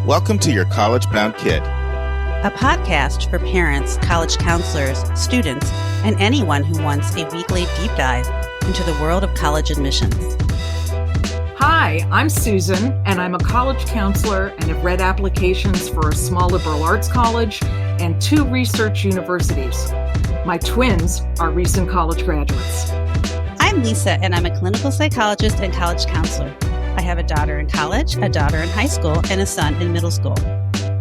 Welcome to Your College-Bound Kid, a podcast for parents, college counselors, students, and anyone who wants a weekly deep dive into the world of college admissions. Hi, I'm Susan, and I'm a college counselor and have read applications for a small liberal arts college and 2 research universities. My twins are recent college graduates. I'm Lisa, and I'm a clinical psychologist and college counselor. I have a daughter in college, a daughter in high school, and a son in middle school.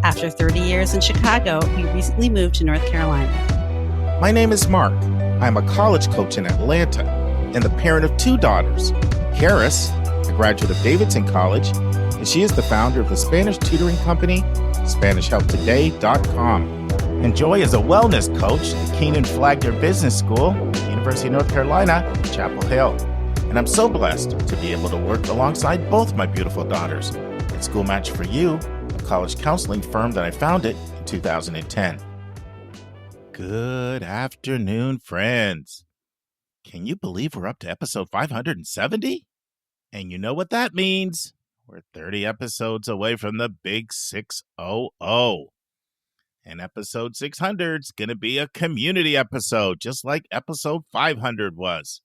After 30 years in Chicago, we recently moved to North Carolina. My name is Mark. I'm a college coach in Atlanta and the parent of 2 daughters. Karis, a graduate of Davidson College, and she is the founder of the Spanish tutoring company, SpanishHelpToday.com. And Joy is a wellness coach at Keenan Flagler Business School, University of North Carolina, Chapel Hill. And I'm so blessed to be able to work alongside both my beautiful daughters at School Match for You, a college counseling firm that I founded in 2010. Good afternoon, friends. Can you believe we're up to episode 570? And you know what that means. We're 30 episodes away from the big 600. And episode 600 is going to be a community episode, just like episode 500 was.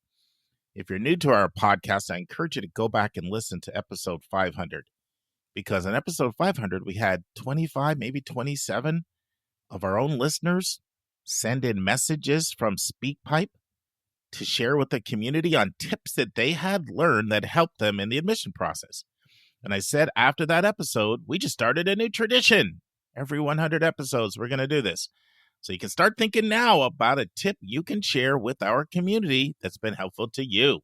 If you're new to our podcast, I encourage you to go back and listen to episode 500. Because in episode 500, we had 25, maybe 27 of our own listeners send in messages from SpeakPipe to share with the community on tips that they had learned that helped them in the admission process. And I said after that episode, we just started a new tradition. Every 100 episodes, we're going to do this. So you can start thinking now about a tip you can share with our community that's been helpful to you.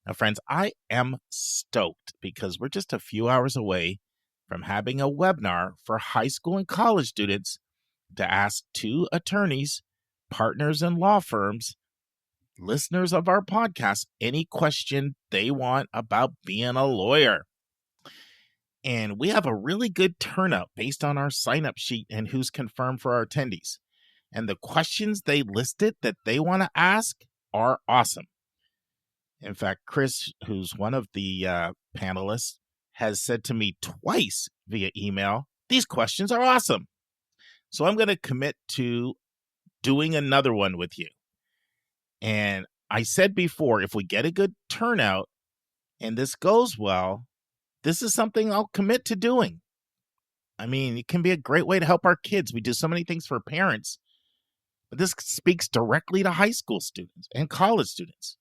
Now, friends, I am stoked because we're just a few hours away from having a webinar for high school and college students to ask 2 attorneys, partners in law firms, listeners of our podcast, any question they want about being a lawyer. And we have a really good turnout based on our sign-up sheet and who's confirmed for our attendees. And the questions they listed that they want to ask are awesome. In fact, Chris, who's one of the panelists, has said to me twice via email, these questions are awesome. So I'm going to commit to doing another one with you. And I said before, if we get a good turnout and this goes well, this is something I'll commit to doing. I mean, it can be a great way to help our kids. We do so many things for parents. But this speaks directly to high school students and college students.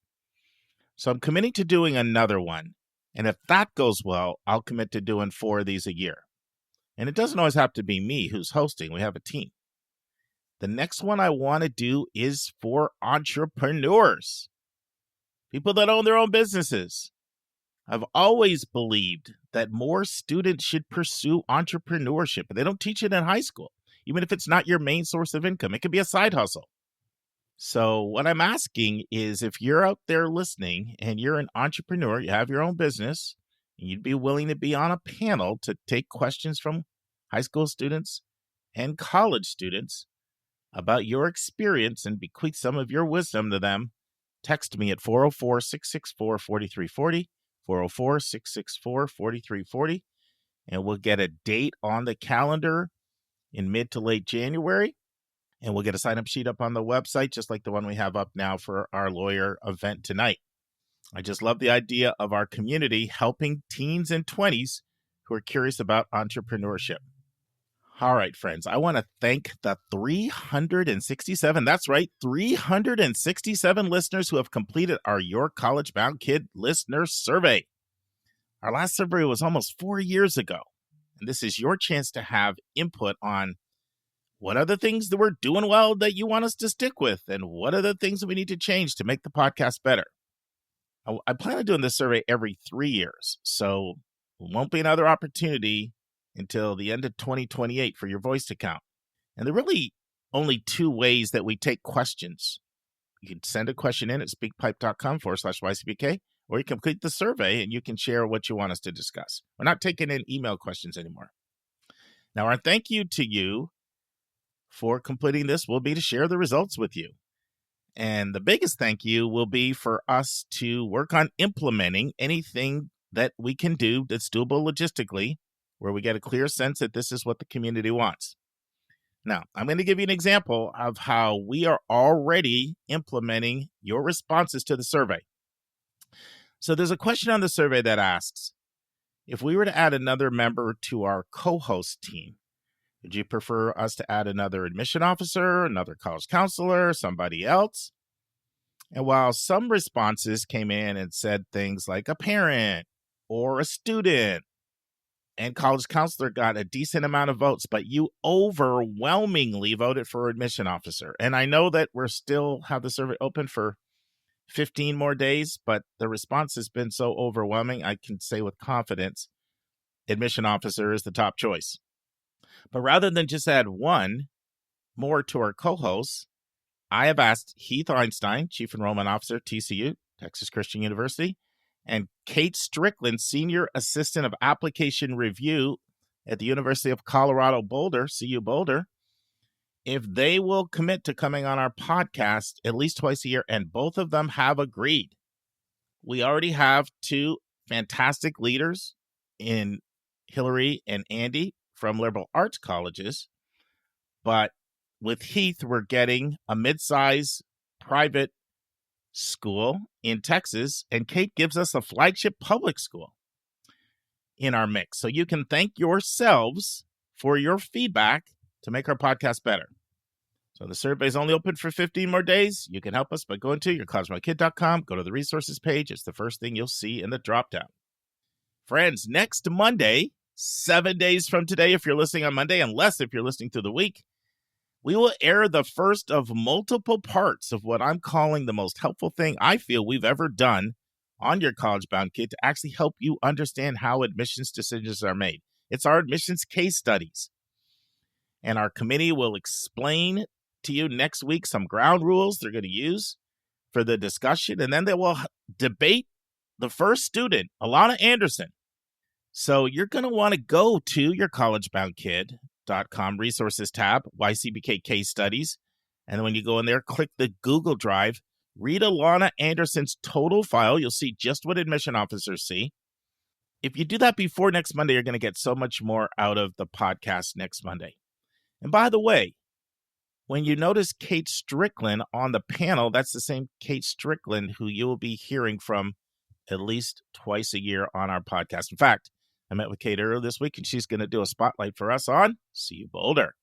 So I'm committing to doing another one. And if that goes well, I'll commit to doing 4 of these a year. And it doesn't always have to be me who's hosting. We have a team. The next one I want to do is for entrepreneurs, people that own their own businesses. I've always believed that more students should pursue entrepreneurship, but they don't teach it in high school. Even if it's not your main source of income, it could be a side hustle. So what I'm asking is if you're out there listening and you're an entrepreneur, you have your own business, and you'd be willing to be on a panel to take questions from high school students and college students about your experience and bequeath some of your wisdom to them, text me at 404-664-4340, 404-664-4340, and we'll get a date on the calendar in mid to late January, and we'll get a sign-up sheet up on the website, just like the one we have up now for our lawyer event tonight. I just love the idea of our community helping teens and 20s who are curious about entrepreneurship. All right, friends, I want to thank the 367, that's right, 367 listeners who have completed our Your College-Bound Kid listener survey. Our last survey was almost 4 years ago. And this is your chance to have input on what are the things that we're doing well that you want us to stick with, and what are the things that we need to change to make the podcast better. I plan on doing this survey every 3 years, so it won't be another opportunity until the end of 2028 for your voice to count. And there are really only 2 ways that we take questions. You can send a question in at speakpipe.com/YCBK, or you can complete the survey and you can share what you want us to discuss. We're not taking in email questions anymore. Now, our thank you to you for completing this will be to share the results with you. And the biggest thank you will be for us to work on implementing anything that we can do that's doable logistically where we get a clear sense that this is what the community wants. Now, I'm going to give you an example of how we are already implementing your responses to the survey. So there's a question on the survey that asks, if we were to add another member to our co-host team, would you prefer us to add another admission officer, another college counselor, somebody else? And while some responses came in and said things like a parent or a student, and college counselor got a decent amount of votes, but you overwhelmingly voted for admission officer. And I know that we're still have the survey open for 15 more days, but the response has been so overwhelming, I can say with confidence, admission officer is the top choice. But rather than just add one more to our co-hosts, I have asked Heath Einstein, Chief Enrollment Officer, TCU, Texas Christian University, and Kate Strickland, Senior Assistant of Application Review at the University of Colorado Boulder, CU Boulder, if they will commit to coming on our podcast at least twice a year, and both of them have agreed. We already have two fantastic leaders in Hillary and Andy from liberal arts colleges, but with Heath, we're getting a mid-size private school in Texas, and Kate gives us a flagship public school in our mix. So you can thank yourselves for your feedback to make our podcast better. So the survey is only open for 15 more days. You can help us by going to yourcollegemykid.com, go to the resources page. It's the first thing you'll see in the dropdown. Friends, next Monday, 7 days from today, if you're listening on Monday, unless if you're listening through the week, we will air the first of multiple parts of what I'm calling the most helpful thing I feel we've ever done on Your College Bound Kid to actually help you understand how admissions decisions are made. It's our admissions case studies. And our committee will explain to you next week some ground rules they're going to use for the discussion. And then they will debate the first student, Alana Anderson. So you're going to want to go to yourcollegeboundkid.com resources tab, YCBK case studies. And then when you go in there, click the Google Drive, read Alana Anderson's total file. You'll see just what admission officers see. If you do that before next Monday, you're going to get so much more out of the podcast next Monday. And by the way, when you notice Kate Strickland on the panel, that's the same Kate Strickland who you will be hearing from at least twice a year on our podcast. In fact, I met with Kate earlier this week, and she's going to do a spotlight for us on CU Boulder.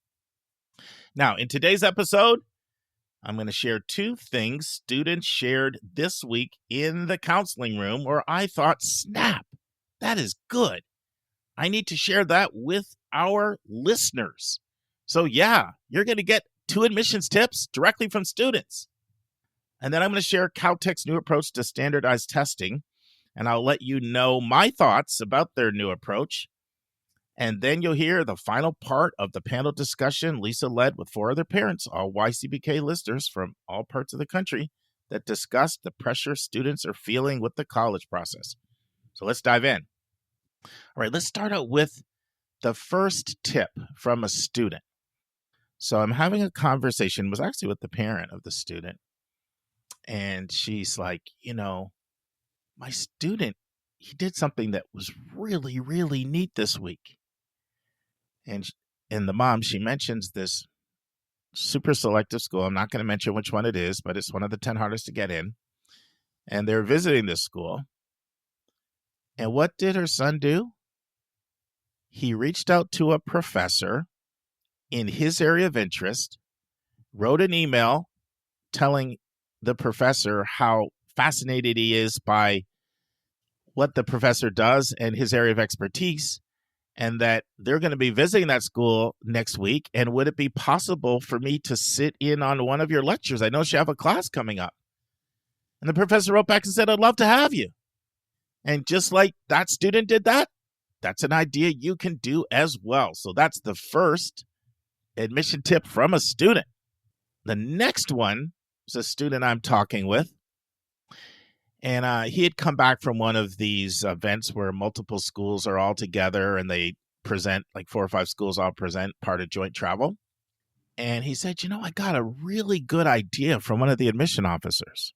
Now, in today's episode, I'm going to share two things students shared this week in the counseling room where I thought, snap, that is good. I need to share that with our listeners. So yeah, you're going to get two admissions tips directly from students. And then I'm going to share Caltech's new approach to standardized testing. And I'll let you know my thoughts about their new approach. And then you'll hear the final part of the panel discussion Lisa led with 4 other parents, all YCBK listeners from all parts of the country, that discussed the pressure students are feeling with the college process. So let's dive in. All right, let's start out with the first tip from a student. So I'm having a conversation, was actually with the parent of the student. And she's like, my student, he did something that was really, really neat this week. And the mom, she mentions this super selective school. I'm not going to mention which one it is, but it's one of the 10 hardest to get in. And they're visiting this school. And what did her son do? He reached out to a professor in his area of interest, wrote an email telling the professor how fascinated he is by what the professor does and his area of expertise, and that they're going to be visiting that school next week. And would it be possible for me to sit in on one of your lectures? I know you have a class coming up. And the professor wrote back and said, I'd love to have you. And just like that student did that, that's an idea you can do as well. So that's the first admission tip from a student. The next one is a student I'm talking with. And he had come back from one of these events where multiple schools are all together and they present, like 4 or 5 schools all present part of joint travel. And he said, I got a really good idea from one of the admission officers.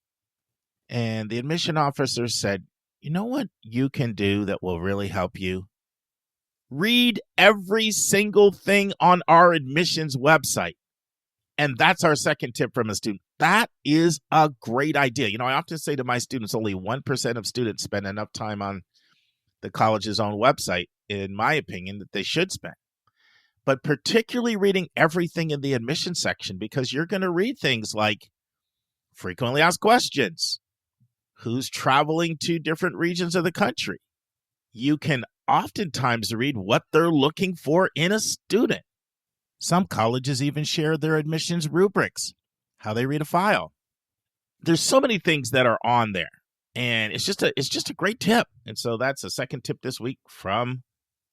And the admission officer said, you know what you can do that will really help you? Read every single thing on our admissions website. And that's our second tip from a student. That is a great idea. I often say to my students, only 1% of students spend enough time on the college's own website, in my opinion, that they should spend. But particularly reading everything in the admission section, because you're going to read things like frequently asked questions, who's traveling to different regions of the country. You can oftentimes read what they're looking for in a student. Some colleges even share their admissions rubrics, how they read a file. There's so many things that are on there, and it's just a great tip. And so that's the second tip this week from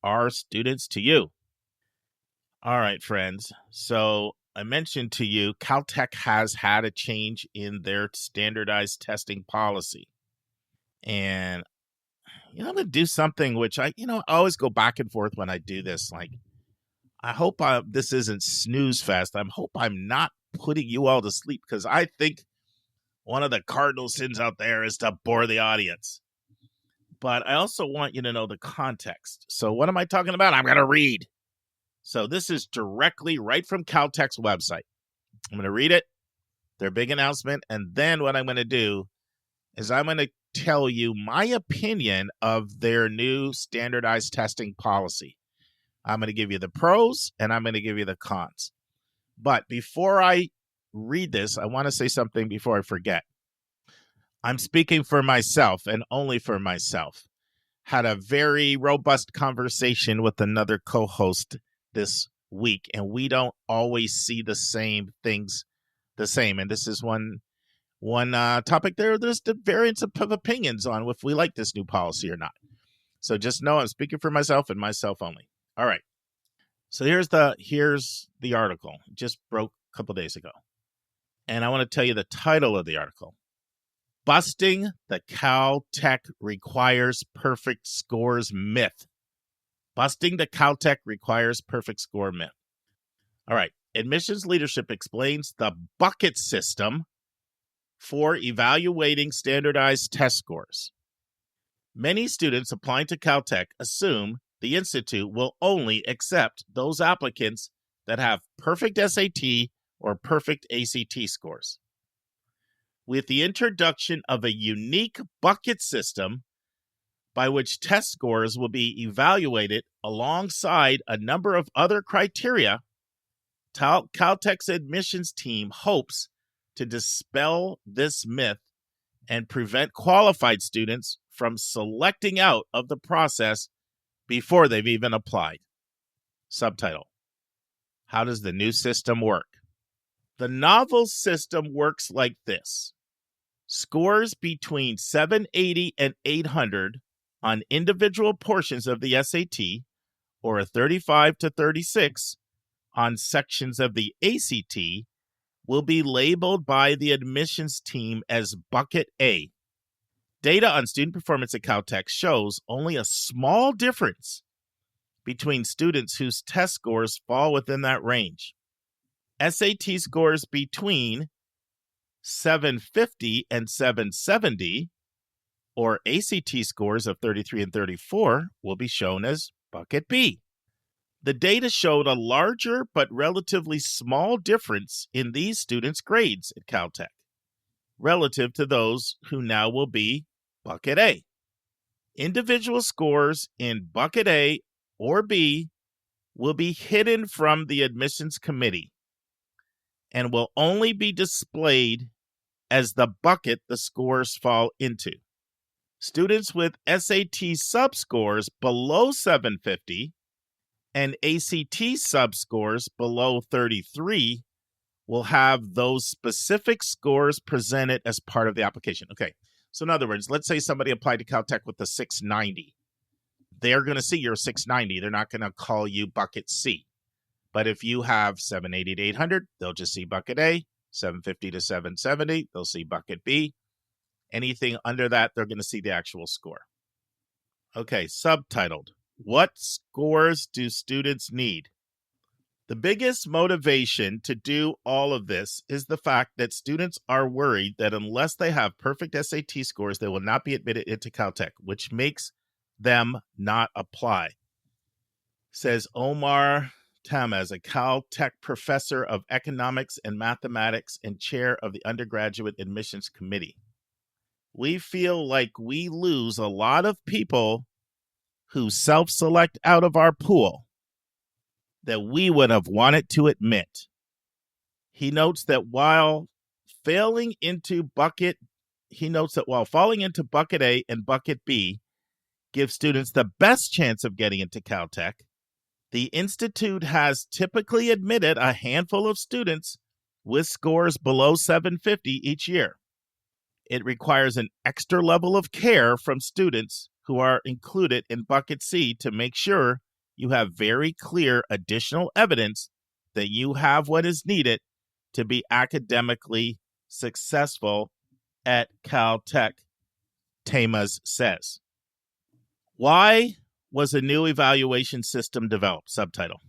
our students to you. All right, friends. So I mentioned to you, Caltech has had a change in their standardized testing policy. And I'm going to do something which I always go back and forth when I do this. Like, I hope this isn't snooze fest. I hope I'm not putting you all to sleep, because I think one of the cardinal sins out there is to bore the audience. But I also want you to know the context. So what am I talking about? I'm going to read. So this is directly right from Caltech's website. I'm going to read it, their big announcement, and then what I'm going to do is I'm going to tell you my opinion of their new standardized testing policy. I'm going to give you the pros and I'm going to give you the cons. But before I read this, I want to say something before I forget. I'm speaking for myself and only for myself. Had a very robust conversation with another co-host this week, and we don't always see the same things the same. And this is one topic there's the variance of opinions on if we like this new policy or not. So just know I'm speaking for myself and myself only. All right. So here's the article. It just broke a couple days ago. And I want to tell you the title of the article. Busting the Caltech Requires Perfect Scores Myth. Busting the Caltech Requires Perfect Score Myth. All right. Admissions leadership explains the bucket system for evaluating standardized test scores. Many students applying to Caltech assume the institute will only accept those applicants that have perfect SAT or perfect ACT scores. With the introduction of a unique bucket system by which test scores will be evaluated alongside a number of other criteria, Caltech's admissions team hopes to dispel this myth and prevent qualified students from selecting out of the process before they've even applied. Subtitle: How does the new system work? The novel system works like this. Scores between 780 and 800 on individual portions of the SAT, or a 35 to 36 on sections of the ACT, will be labeled by the admissions team as Bucket A. Data on student performance at Caltech shows only a small difference between students whose test scores fall within that range. SAT scores between 750 and 770, or ACT scores of 33 and 34, will be shown as Bucket B. The data showed a larger but relatively small difference in these students' grades at Caltech relative to those who now will be Bucket A. Individual scores in Bucket A or B will be hidden from the admissions committee and will only be displayed as the bucket the scores fall into. Students with SAT subscores below 750 and ACT subscores below 33 will have those specific scores presented as part of the application. Okay, so in other words, let's say somebody applied to Caltech with a 690. They're going to see your 690. They're not going to call you Bucket C. But if you have 780 to 800, they'll just see Bucket A. 750 to 770, they'll see Bucket B. Anything under that, they're going to see the actual score. Okay, subtitled, What Scores Do Students Need? The biggest motivation to do all of this is the fact that students are worried that unless they have perfect SAT scores, they will not be admitted into Caltech, which makes them not apply. says Omar Tamaz, a Caltech professor of economics and mathematics and chair of the undergraduate admissions committee. We feel like we lose a lot of people who self-select out of our pool that we would have wanted to admit. He notes that while falling into bucket A and bucket B gives students the best chance of getting into Caltech, the Institute has typically admitted a handful of students with scores below 750 each year. It requires an extra level of care from students who are included in bucket C to make sure you have very clear additional evidence that you have what is needed to be academically successful at Caltech, Tamaz says. Why was a new evaluation system developed? Subtitle.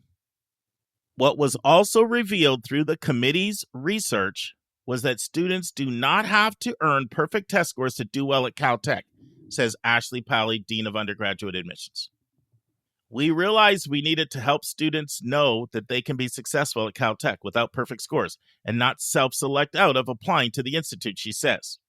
What was also revealed through the committee's research was that students do not have to earn perfect test scores to do well at Caltech, says Ashley Pally, Dean of Undergraduate Admissions. We realized we needed to help students know that they can be successful at Caltech without perfect scores and not self-select out of applying to the Institute, she says.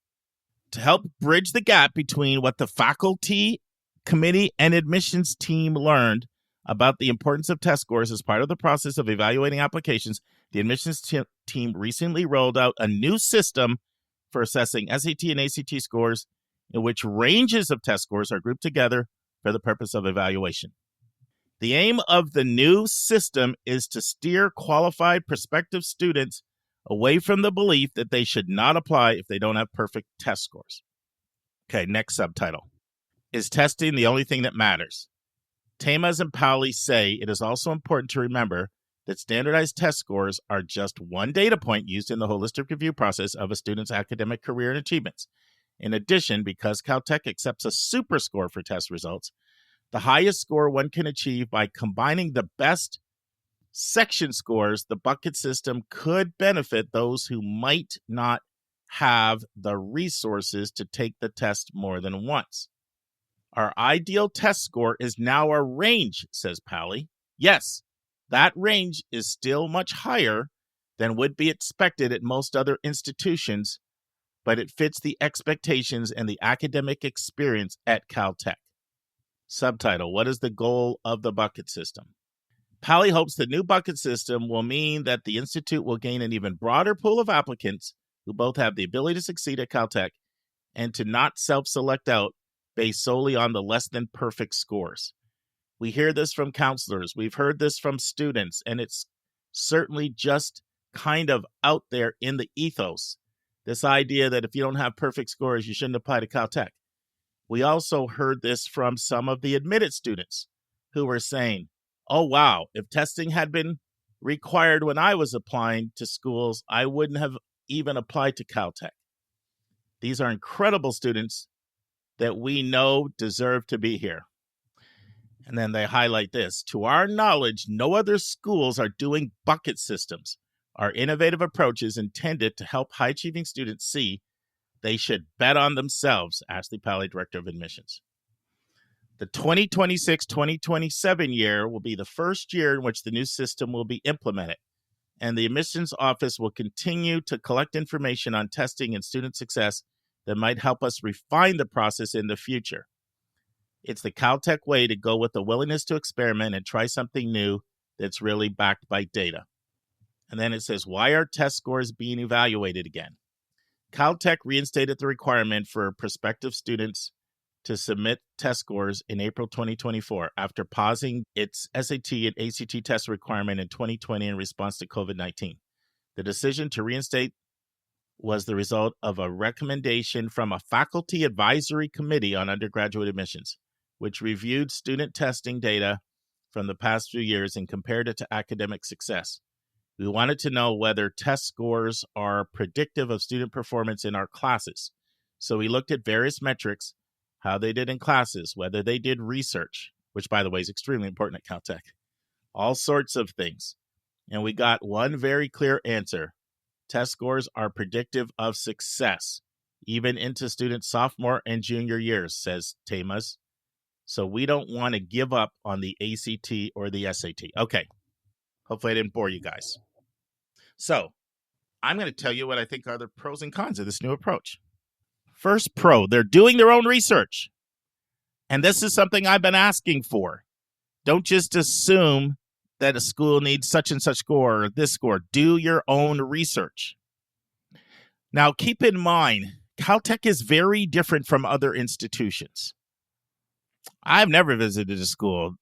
To help bridge the gap between what the faculty, committee, and admissions team learned about the importance of test scores as part of the process of evaluating applications, the admissions team recently rolled out a new system for assessing SAT and ACT scores in which ranges of test scores are grouped together for the purpose of evaluation. The aim of the new system is to steer qualified prospective students away from the belief that they should not apply if they don't have perfect test scores. Okay, next subtitle. Is testing the only thing that matters? Tamaz and Pally say it is also important to remember that standardized test scores are just one data point used in the holistic review process of a student's academic career and achievements. In addition, because Caltech accepts a super score for test results, the highest score one can achieve by combining the best section scores, the bucket system could benefit those who might not have the resources to take the test more than once. Our ideal test score is now a range, says Pally. Yes, that range is still much higher than would be expected at most other institutions, but it fits the expectations and the academic experience at Caltech. Subtitle, what is the goal of the bucket system? Pally hopes the new bucket system will mean that the Institute will gain an even broader pool of applicants who both have the ability to succeed at Caltech and to not self-select out based solely on the less than perfect scores. We hear this from counselors. We've heard this from students, and it's certainly just kind of out there in the ethos. This idea that if you don't have perfect scores, you shouldn't apply to Caltech. We also heard this from some of the admitted students who were saying, oh, wow, if testing had been required when I was applying to schools, I wouldn't have even applied to Caltech. These are incredible students that we know deserve to be here. And then they highlight this. To our knowledge, no other schools are doing bucket systems. Our innovative approach is intended to help high-achieving students see they should bet on themselves, Ashley Pally, Director of Admissions. The 2026-2027 year will be the first year in which the new system will be implemented, and the admissions office will continue to collect information on testing and student success that might help us refine the process in the future. It's the Caltech way to go with the willingness to experiment and try something new that's really backed by data. And then it says, why are test scores being evaluated again? Caltech reinstated the requirement for prospective students to submit test scores in April 2024 after pausing its SAT and ACT test requirement in 2020 in response to COVID-19. The decision to reinstate was the result of a recommendation from a faculty advisory committee on undergraduate admissions, which reviewed student testing data from the past few years and compared it to academic success. We wanted to know whether test scores are predictive of student performance in our classes. So we looked at various metrics, how they did in classes, whether they did research, which, by the way, is extremely important at Caltech, all sorts of things. And we got one very clear answer. Test scores are predictive of success, even into students' sophomore and junior years, says Tamaz. So we don't want to give up on the ACT or the SAT. Okay. Hopefully I didn't bore you guys. So I'm going to tell you what I think are the pros and cons of this new approach. First pro, they're doing their own research. And this is something I've been asking for. Don't just assume that a school needs such and such score or this score. Do your own research. Now, keep in mind, Caltech is very different from other institutions. I've never visited a school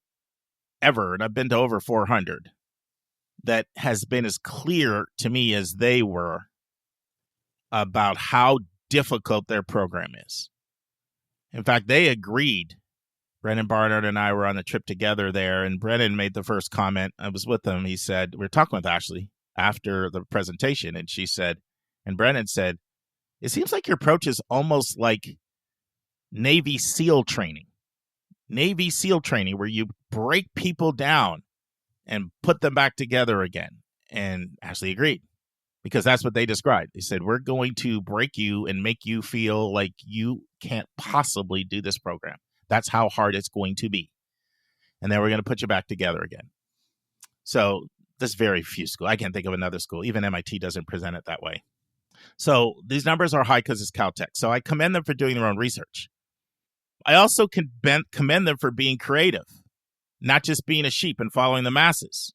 ever, and I've been to over 400, that has been as clear to me as they were about how difficult their program is. In fact, they agreed. Brennan Barnard and I were on a trip together there, and Brennan made the first comment. I was with him. He said, we were talking with Ashley after the presentation, and Brennan said, it seems like your approach is almost like Navy SEAL training. Navy SEAL training, where you break people down and put them back together again. And Ashley agreed, because that's what they described. They said, we're going to break you and make you feel like you can't possibly do this program. That's how hard it's going to be. And then we're going to put you back together again. So there's very few schools. I can't think of another school. Even MIT doesn't present it that way. So these numbers are high because it's Caltech. So I commend them for doing their own research. I also commend them for being creative, not just being a sheep and following the masses.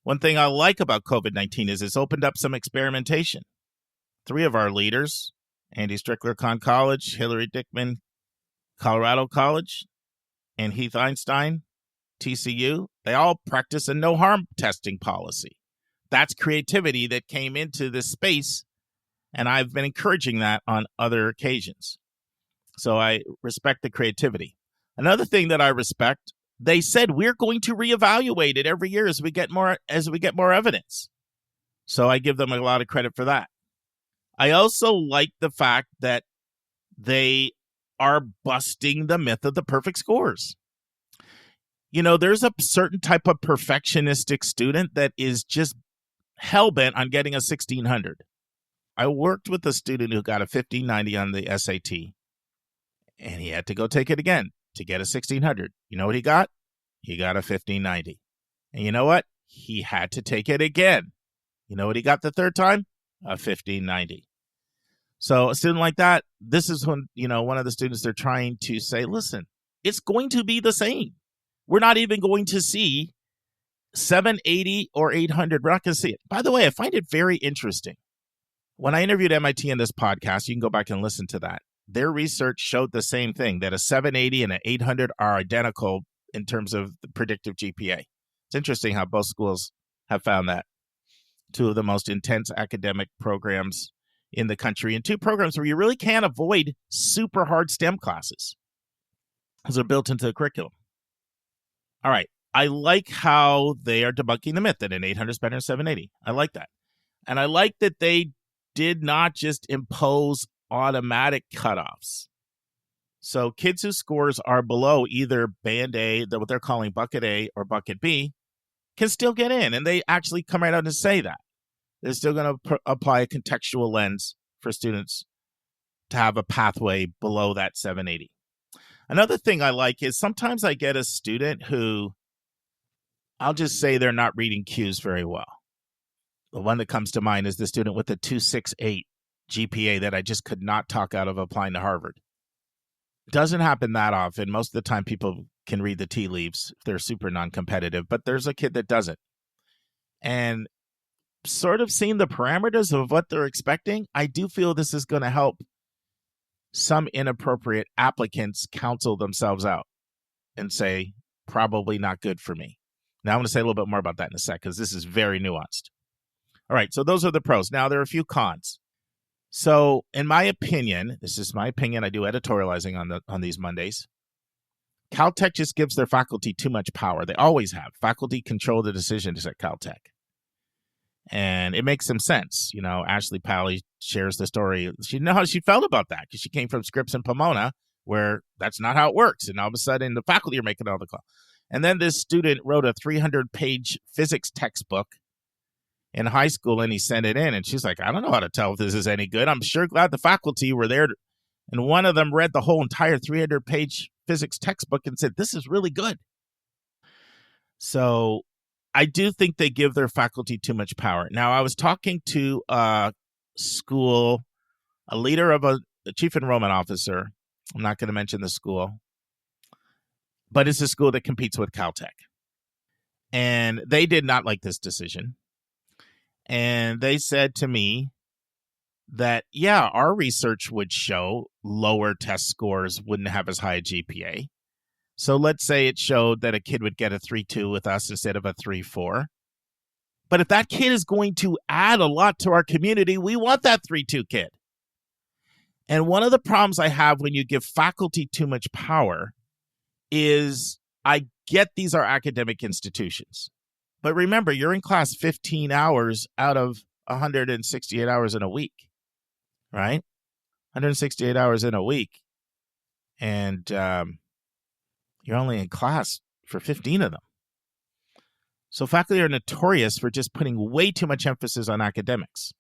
One thing I like about COVID-19 is it's opened up some experimentation. 3 of our leaders, Andy Strickler, Conn College, Hillary Dickman, Colorado College, and Heath Einstein, TCU, they all practice a no-harm testing policy. That's creativity that came into this space, and I've been encouraging that on other occasions. So I respect the creativity. Another thing that I respect, they said we're going to reevaluate it every year as we get more evidence. So I give them a lot of credit for that. I also like the fact that they are busting the myth of the perfect scores. You know, there's a certain type of perfectionistic student that is just hell-bent on getting a 1600. I worked with a student who got a 1590 on the SAT, and he had to go take it again to get a 1600. You know what he got? He got a 1590. And you know what? He had to take it again. You know what he got the third time? A 1590. So a student like that, this is when, one of the students, they're trying to say, listen, it's going to be the same. We're not even going to see 780 or 800. We're not going to see it. By the way, I find it very interesting. When I interviewed MIT in this podcast, you can go back and listen to that. Their research showed the same thing, that a 780 and an 800 are identical in terms of the predictive GPA. It's interesting how both schools have found that. 2 of the most intense academic programs in the country, and 2 programs where you really can't avoid super hard STEM classes. Those are built into the curriculum. All right. I like how they are debunking the myth that an 800 is better than 780. I like that. And I like that they did not just impose automatic cutoffs. So kids whose scores are below either band A, what they're calling bucket A, or bucket B, can still get in. And they actually come right out and say that. They're still going to apply a contextual lens for students to have a pathway below that 780. Another thing I like is sometimes I get a student who, I'll just say they're not reading cues very well. The one that comes to mind is the student with the 268 GPA that I just could not talk out of applying to Harvard. It doesn't happen that often. Most of the time people can read the tea leaves if they're super non-competitive, but there's a kid that doesn't. And sort of seeing the parameters of what they're expecting, I do feel this is going to help some inappropriate applicants counsel themselves out and say, probably not good for me. Now I'm going to say a little bit more about that in a sec, because this is very nuanced. All right, so those are the pros. Now there are a few cons. So in my opinion, this is my opinion, I do editorializing on these Mondays. Caltech just gives their faculty too much power. They always have. Faculty control the decisions at Caltech. And it makes some sense. Ashley Pally shares the story. She knows how she felt about that because she came from Scripps and Pomona, where that's not how it works. And all of a sudden, the faculty are making all the call. And then this student wrote a 300-page physics textbook in high school, and he sent it in. And she's like, I don't know how to tell if this is any good. I'm sure glad the faculty were there. And one of them read the whole entire 300-page physics textbook and said, this is really good. So I do think they give their faculty too much power. Now, I was talking to a school, a leader of a chief enrollment officer. I'm not going to mention the school, but it's a school that competes with Caltech. And they did not like this decision. And they said to me that, yeah, our research would show lower test scores wouldn't have as high a GPA. So let's say it showed that a kid would get a 3.2 with us instead of a 3.4. But if that kid is going to add a lot to our community, we want that 3.2 kid. And one of the problems I have when you give faculty too much power is I get these are academic institutions. But remember, you're in class 15 hours out of 168 hours in a week, right? 168 hours in a week. And you're only in class for 15 of them. So faculty are notorious for just putting way too much emphasis on academics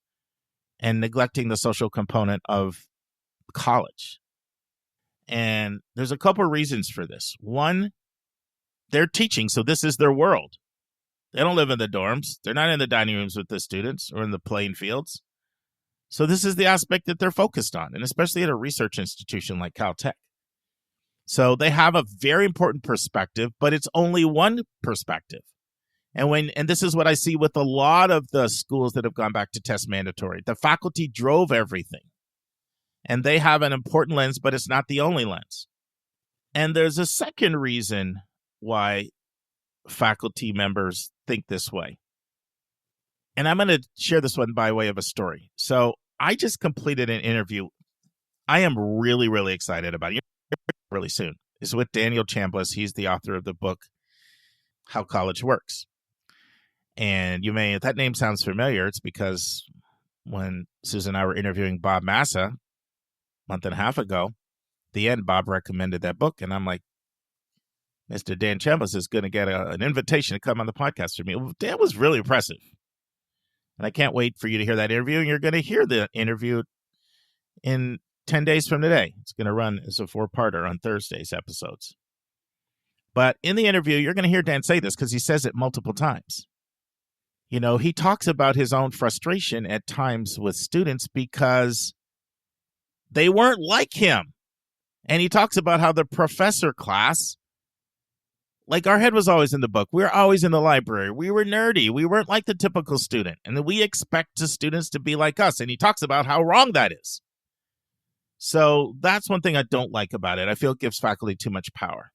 and neglecting the social component of college. And there's a couple of reasons for this. One, they're teaching, so this is their world. They don't live in the dorms. They're not in the dining rooms with the students or in the playing fields. So this is the aspect that they're focused on, and especially at a research institution like Caltech. So they have a very important perspective, but it's only one perspective. And this is what I see with a lot of the schools that have gone back to test mandatory. The faculty drove everything. And they have an important lens, but it's not the only lens. And there's a second reason why faculty members think this way. And I'm going to share this one by way of a story. So I just completed an interview. I am really, really excited about it. Really soon. It's with Daniel Chambliss. He's the author of the book, How College Works. And you may, if that name sounds familiar, it's because when Susan and I were interviewing Bob Massa a month and a half ago, at the end, Bob recommended that book. And I'm like, Mr. Dan Chambliss is going to get an invitation to come on the podcast for me. Well, Dan was really impressive. And I can't wait for you to hear that interview. And you're going to hear the interview in 10 days from today. It's going to run as a 4-parter on Thursday's episodes. But in the interview, you're going to hear Dan say this because he says it multiple times. You know, he talks about his own frustration at times with students because they weren't like him. And he talks about how the professor class, like our head was always in the book. We were always in the library. We were nerdy. We weren't like the typical student. And then we expect the students to be like us. And he talks about how wrong that is. So that's one thing I don't like about it. I feel it gives faculty too much power.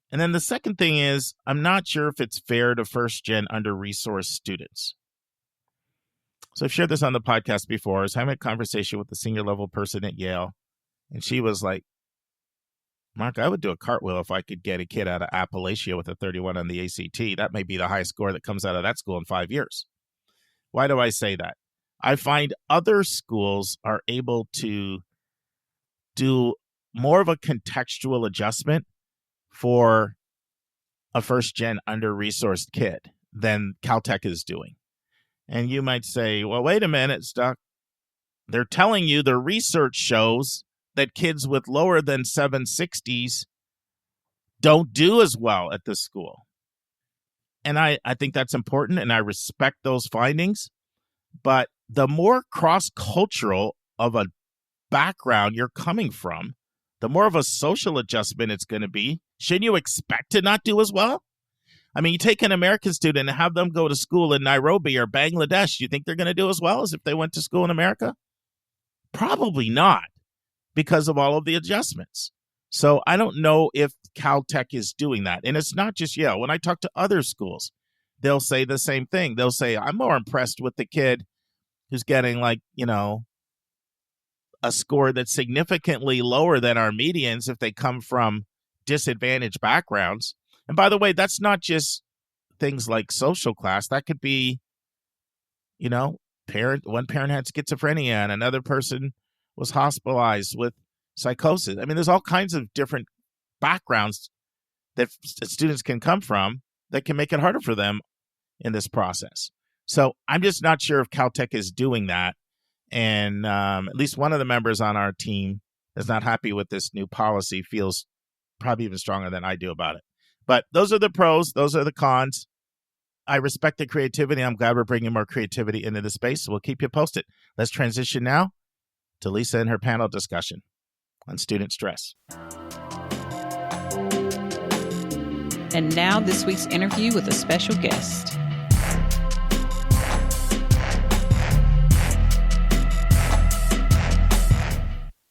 And then the second thing is, I'm not sure if it's fair to first-gen under-resourced students. So I've shared this on the podcast before. I was having a conversation with the senior-level person at Yale, and she was like, Mark, I would do a cartwheel if I could get a kid out of Appalachia with a 31 on the ACT. That may be the highest score that comes out of that school in 5 years. Why do I say that? I find other schools are able to do more of a contextual adjustment for a first-gen under-resourced kid than Caltech is doing. And you might say, well, wait a minute, Stuck. They're telling you the research shows that kids with lower than 760s don't do as well at this school. And I think that's important, and I respect those findings. But the more cross-cultural of a background you're coming from, the more of a social adjustment it's going to be. Shouldn't you expect to not do as well? I mean, you take an American student and have them go to school in Nairobi or Bangladesh. You think they're going to do as well as if they went to school in America? Probably not, because of all of the adjustments. So I don't know if Caltech is doing that. And it's not just Yale. When I talk to other schools, they'll say the same thing. They'll say, I'm more impressed with the kid who's getting a score that's significantly lower than our medians if they come from disadvantaged backgrounds. And by the way, that's not just things like social class. That could be, one parent had schizophrenia and another person was hospitalized with psychosis. I mean, there's all kinds of different backgrounds that students can come from that can make it harder for them in this process. So I'm just not sure if Caltech is doing that. And at least one of the members on our team is not happy with this new policy, feels probably even stronger than I do about it. But those are the pros. Those are the cons. I respect the creativity. I'm glad we're bringing more creativity into the space. So we'll keep you posted. Let's transition now to Lisa and her panel discussion on student stress. And now this week's interview with a special guest.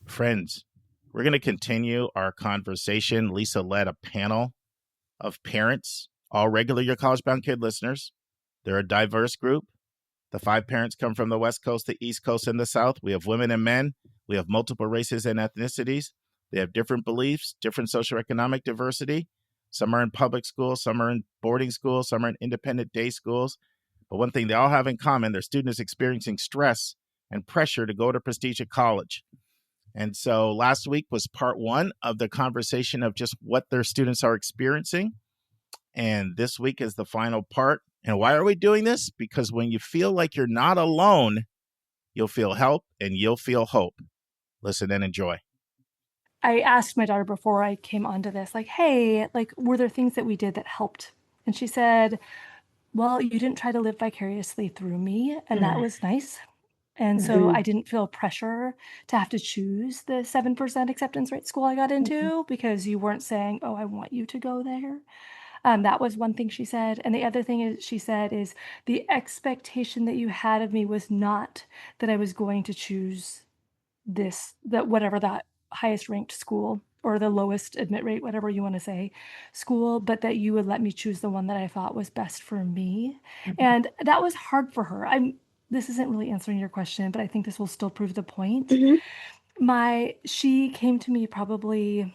Friends, we're going to continue our conversation. Lisa led a panel of parents, all regular Your College Bound Kid listeners. They're a diverse group. The 5 parents come from the West Coast, the East Coast, and the South. We have women and men. We have multiple races and ethnicities. They have different beliefs, different socioeconomic diversity. Some are in public schools, some are in boarding schools, some are in independent day schools. But one thing they all have in common, their students experiencing stress and pressure to go to prestigious college. And so last week was part 1 of the conversation of just what their students are experiencing. And this week is the final part. And why are we doing this? Because when you feel like you're not alone, you'll feel help and you'll feel hope. Listen and enjoy. I asked my daughter before I came onto this, like, hey, like, were there things that we did that helped? And she said, well, you didn't try to live vicariously through me, and that was nice. And so I didn't feel pressure to have to choose the 7% acceptance rate school I got into because you weren't saying, oh, I want you to go there. That was one thing she said. And the other thing she said is the expectation that you had of me was not that I was going to choose that whatever that highest ranked school or the lowest admit rate, whatever you want to say, school, but that you would let me choose the one that I thought was best for me. And that was hard for her. This isn't really answering your question, but I think this will still prove the point. She came to me probably,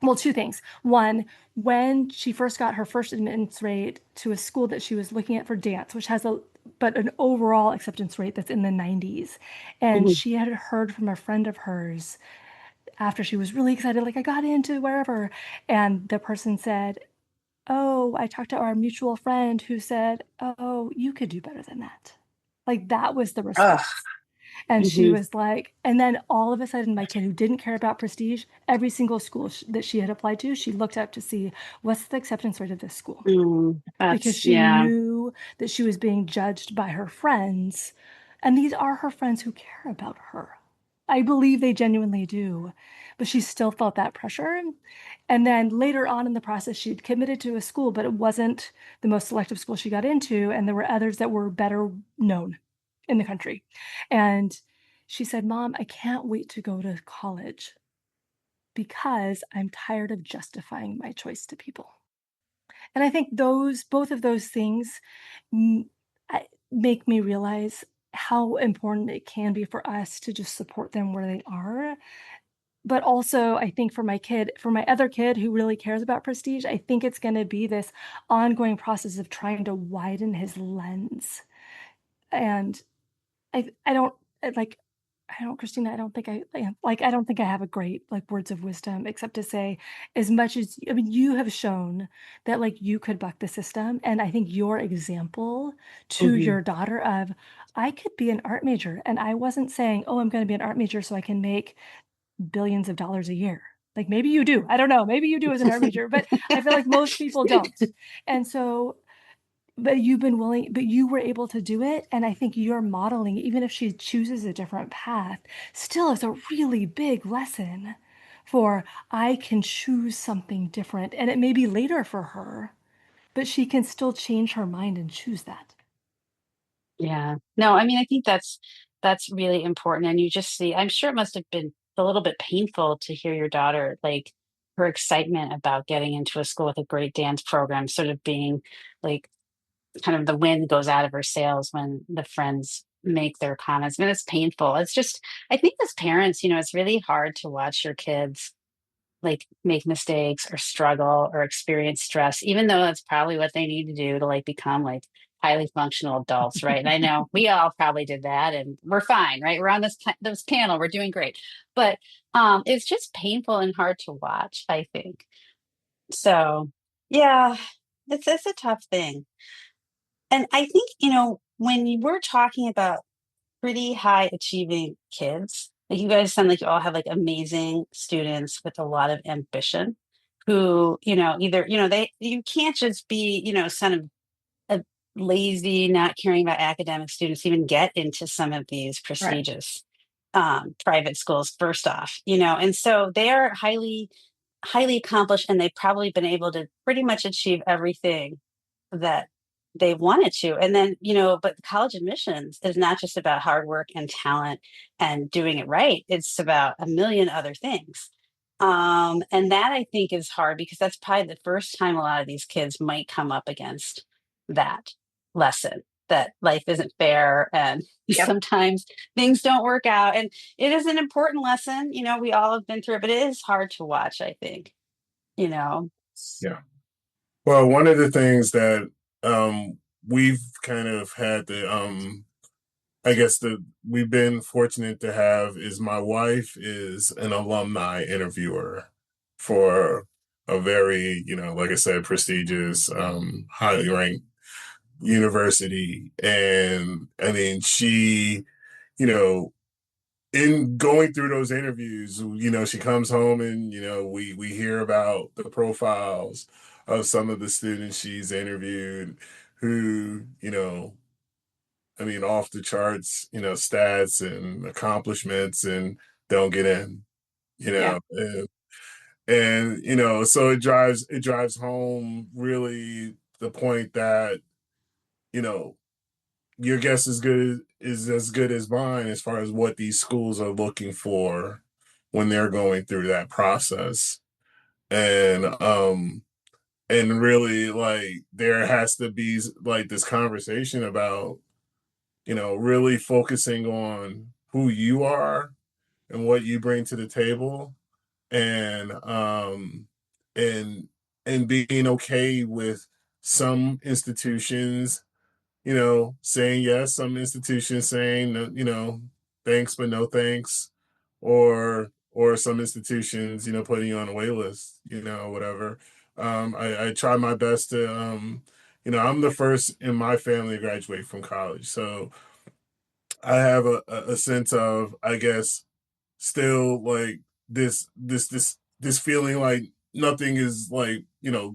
well, 2 things. One, when she first got her first admittance rate to a school that she was looking at for dance, which has an overall acceptance rate that's in the 90s. And she had heard from a friend of hers after she was really excited, like, I got into wherever. And the person said, oh, I talked to our mutual friend who said, oh, you could do better than that. Like, that was the response. And she was like, and then all of a sudden, my kid who didn't care about prestige, every single school that she had applied to, she looked up to see what's the acceptance rate of this school. Because she knew that she was being judged by her friends. And these are her friends who care about her. I believe they genuinely do. But she still felt that pressure. And then later on in the process, she'd committed to a school, but it wasn't the most selective school she got into. And there were others that were better known in the country. And she said, Mom, I can't wait to go to college because I'm tired of justifying my choice to people. And I think both of those things make me realize how important it can be for us to just support them where they are. But also, I think for my other kid who really cares about prestige, I think it's going to be this ongoing process of trying to widen his lens. And Christina, I don't think I have a great words of wisdom except to say, as much as, you have shown that you could buck the system. And I think your example to your daughter of, I could be an art major, and I wasn't saying, oh, I'm going to be an art major so I can make billions of dollars a year. Like, maybe you do. I don't know. Maybe you do as an art major, but I feel like most people don't. And so, but you were able to do it. And I think you're modeling, even if she chooses a different path, still is a really big lesson for, I can choose something different. And it may be later for her, but she can still change her mind and choose that. Yeah. No, I mean, I think that's really important. And you just see, I'm sure it must have been a little bit painful to hear your daughter, like, her excitement about getting into a school with a great dance program, sort of being like kind of the wind goes out of her sails when the friends make their comments. I mean, it's painful. It's just, I think as parents, it's really hard to watch your kids make mistakes or struggle or experience stress, even though that's probably what they need to do to become highly functional adults, right? And I know we all probably did that, and we're fine, right? We're on this panel, we're doing great, but it's just painful and hard to watch, I think. So yeah, it's a tough thing. And I think, when we're talking about pretty high achieving kids, you guys sound like you all have amazing students with a lot of ambition. who, either, you can't just be, son of a lazy, not caring about academic students even get into some of these Right. prestigious private schools, first off, and so they are highly, highly accomplished, and they've probably been able to pretty much achieve everything that they wanted to. And then, but college admissions is not just about hard work and talent and doing it right. It's about a million other things. And that I think is hard because that's probably the first time a lot of these kids might come up against that lesson that life isn't fair and Yep. sometimes things don't work out. And it is an important lesson. We all have been through it, but it is hard to watch, I think, you know. Yeah. Well, one of the things that we've kind of had I guess we've been fortunate to have is my wife is an alumni interviewer for a very, like I said, prestigious, highly ranked university. And I mean, she, you know, in going through those interviews, she comes home and, we hear about the profiles of some of the students she's interviewed who, I mean, off the charts, stats and accomplishments and don't get in, Yeah. so it drives home really the point that, you know, your guess is as good as mine as far as what these schools are looking for when they're going through that process. And really like there has to be like this conversation about, really focusing on who you are and what you bring to the table and and and being okay with some institutions, saying yes, some institutions saying no, thanks but no thanks, or some institutions, putting you on a wait list, whatever. I try my best to I'm the first in my family to graduate from college. So I have a sense of, I guess, still like this feeling like nothing is like, you're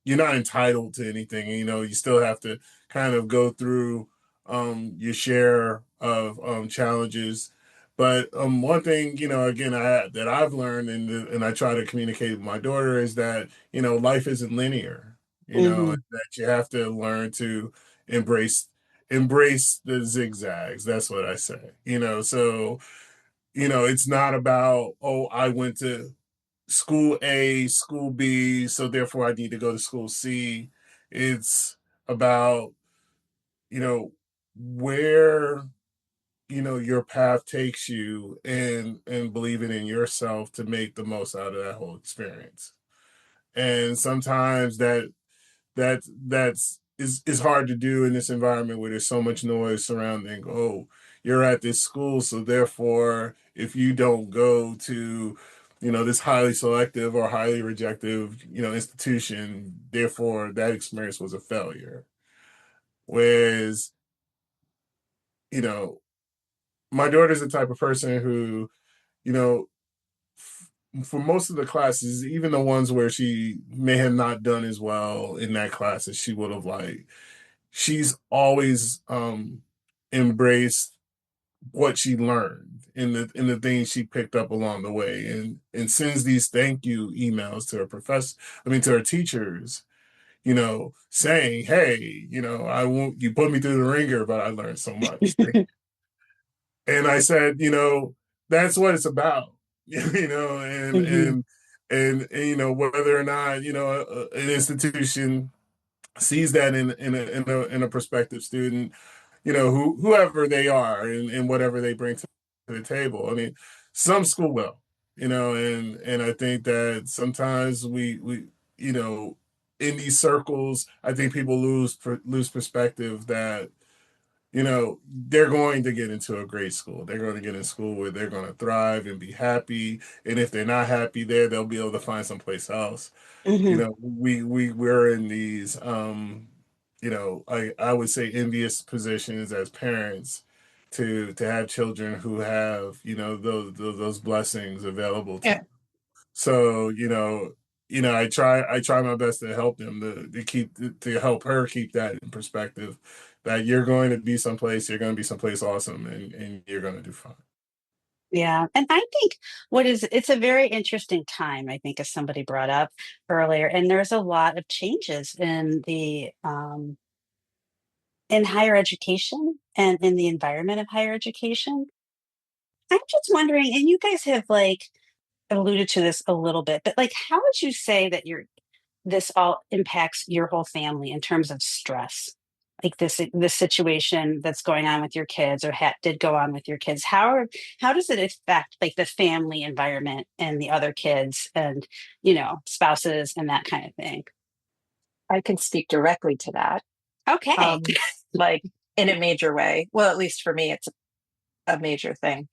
not entitled to anything. You still have to kind of go through your share of challenges. But one thing, again, that I've learned and I try to communicate with my daughter is that, life isn't linear, Hmm. and that you have to learn to embrace embrace the zigzags. That's what I say. So, it's not about, oh, I went to school A, school B, so therefore I need to go to school C. It's about, where, your path takes you and believing in yourself to make the most out of that whole experience. And sometimes that's hard to do in this environment where there's so much noise surrounding, oh, you're at this school, so therefore if you don't go to this highly selective or highly rejective institution, therefore that experience was a failure. Whereas you know my daughter's the type of person who, you know for most of the classes, even the ones where she may have not done as well in that class as she would have liked, she's always embraced what she learned in the things she picked up along the way, and sends these thank you emails to her professor, I mean to her teachers, saying, hey, I won't, you put me through the ringer, but I learned so much. And I said, that's what it's about. And Hmm. whether or not an institution sees that in a prospective student, whoever they are and whatever they bring to the table. I mean, some school will, and I think that sometimes we in these circles, I think people lose perspective that they're going to get into a great school. They're going to get in school where they're going to thrive and be happy. And if they're not happy there, they'll be able to find someplace else. Hmm. We're in these I would say envious positions as parents to have children who have those blessings available to Yeah. them. So I try my best to help them to help her keep that in perspective, that you're going to be someplace, you're going to be someplace awesome, and you're going to do fine. Yeah. And I think it's a very interesting time, I think, as somebody brought up earlier. And there's a lot of changes in higher education and in the environment of higher education. I'm just wondering, and you guys have like alluded to this a little bit, but like how would you say that this all impacts your whole family in terms of stress? Like this situation that's going on with your kids or did go on with your kids. How does it affect like the family environment and the other kids and spouses and that kind of thing? I can speak directly to that, Okay. like in a major way. Well, at least for me, it's a major thing.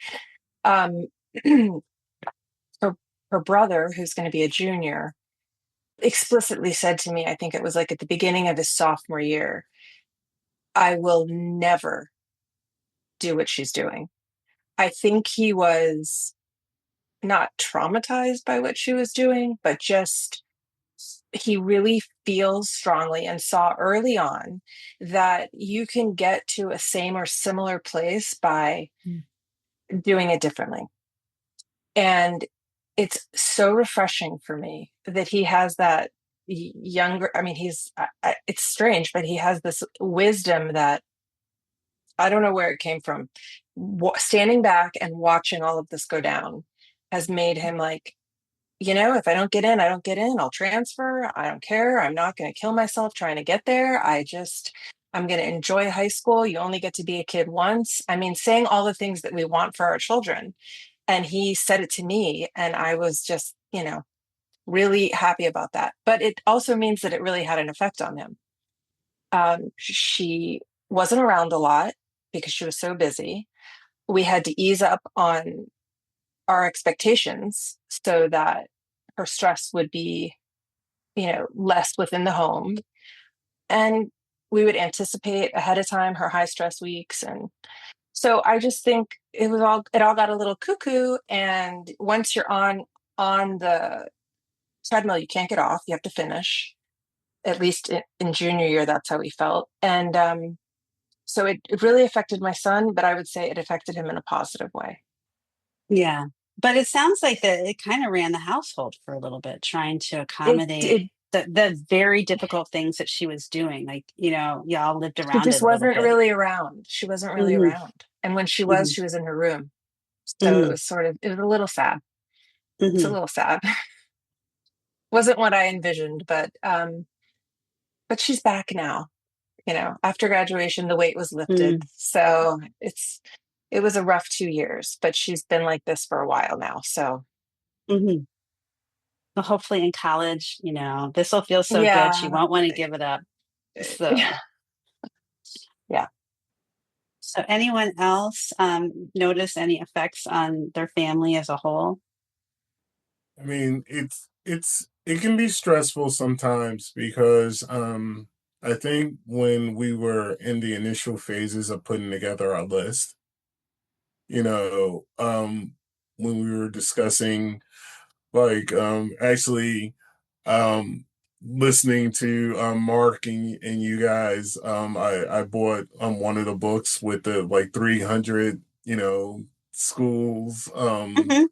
Um, her, her brother, who's going to be a junior, explicitly said to me, I think it was like at the beginning of his sophomore year, I will never do what she's doing. I think he was not traumatized by what she was doing, but just he really feels strongly and saw early on that you can get to a same or similar place by doing it differently. And it's so refreshing for me that he has that younger, I mean, it's strange, but he has this wisdom that I don't know where it came from. Standing back and watching all of this go down has made him like, if I don't get in, I don't get in. I'll transfer. I don't care. I'm not going to kill myself trying to get there. I'm going to enjoy high school. You only get to be a kid once. I mean, saying all the things that we want for our children. And he said it to me, and I was just, really happy about that. But it also means that it really had an effect on him. She wasn't around a lot because she was so busy. We had to ease up on our expectations so that her stress would be, less within the home. And we would anticipate ahead of time her high stress weeks. And so I just think it all got a little cuckoo. And once you're on the treadmill, you can't get off. You have to finish. At least in junior year, that's how he felt. And so it really affected my son, but I would say it affected him in a positive way. Yeah. But it sounds like that it kind of ran the household for a little bit, trying to accommodate the very difficult things that she was doing. Like, y'all lived She around it just a little wasn't bit. really around. She wasn't really Mhm, around. And when she mhm, was in her room. So mhm, it was a little sad. It's a mhm. little sad. Wasn't what I envisioned, but she's back now. After graduation, the weight was lifted. Mm, So it was a rough 2 years, but she's been like this for a while now. So mhm. Well, hopefully in college, this will feel so good. She yeah, won't want to give it up. So, yeah. so anyone else notice any effects on their family as a whole? I mean, it can be stressful sometimes because I think when we were in the initial phases of putting together our list, you know, when we were discussing like actually um listening to Mark and you guys, I bought one of the books with the like 300, schools, Hmm.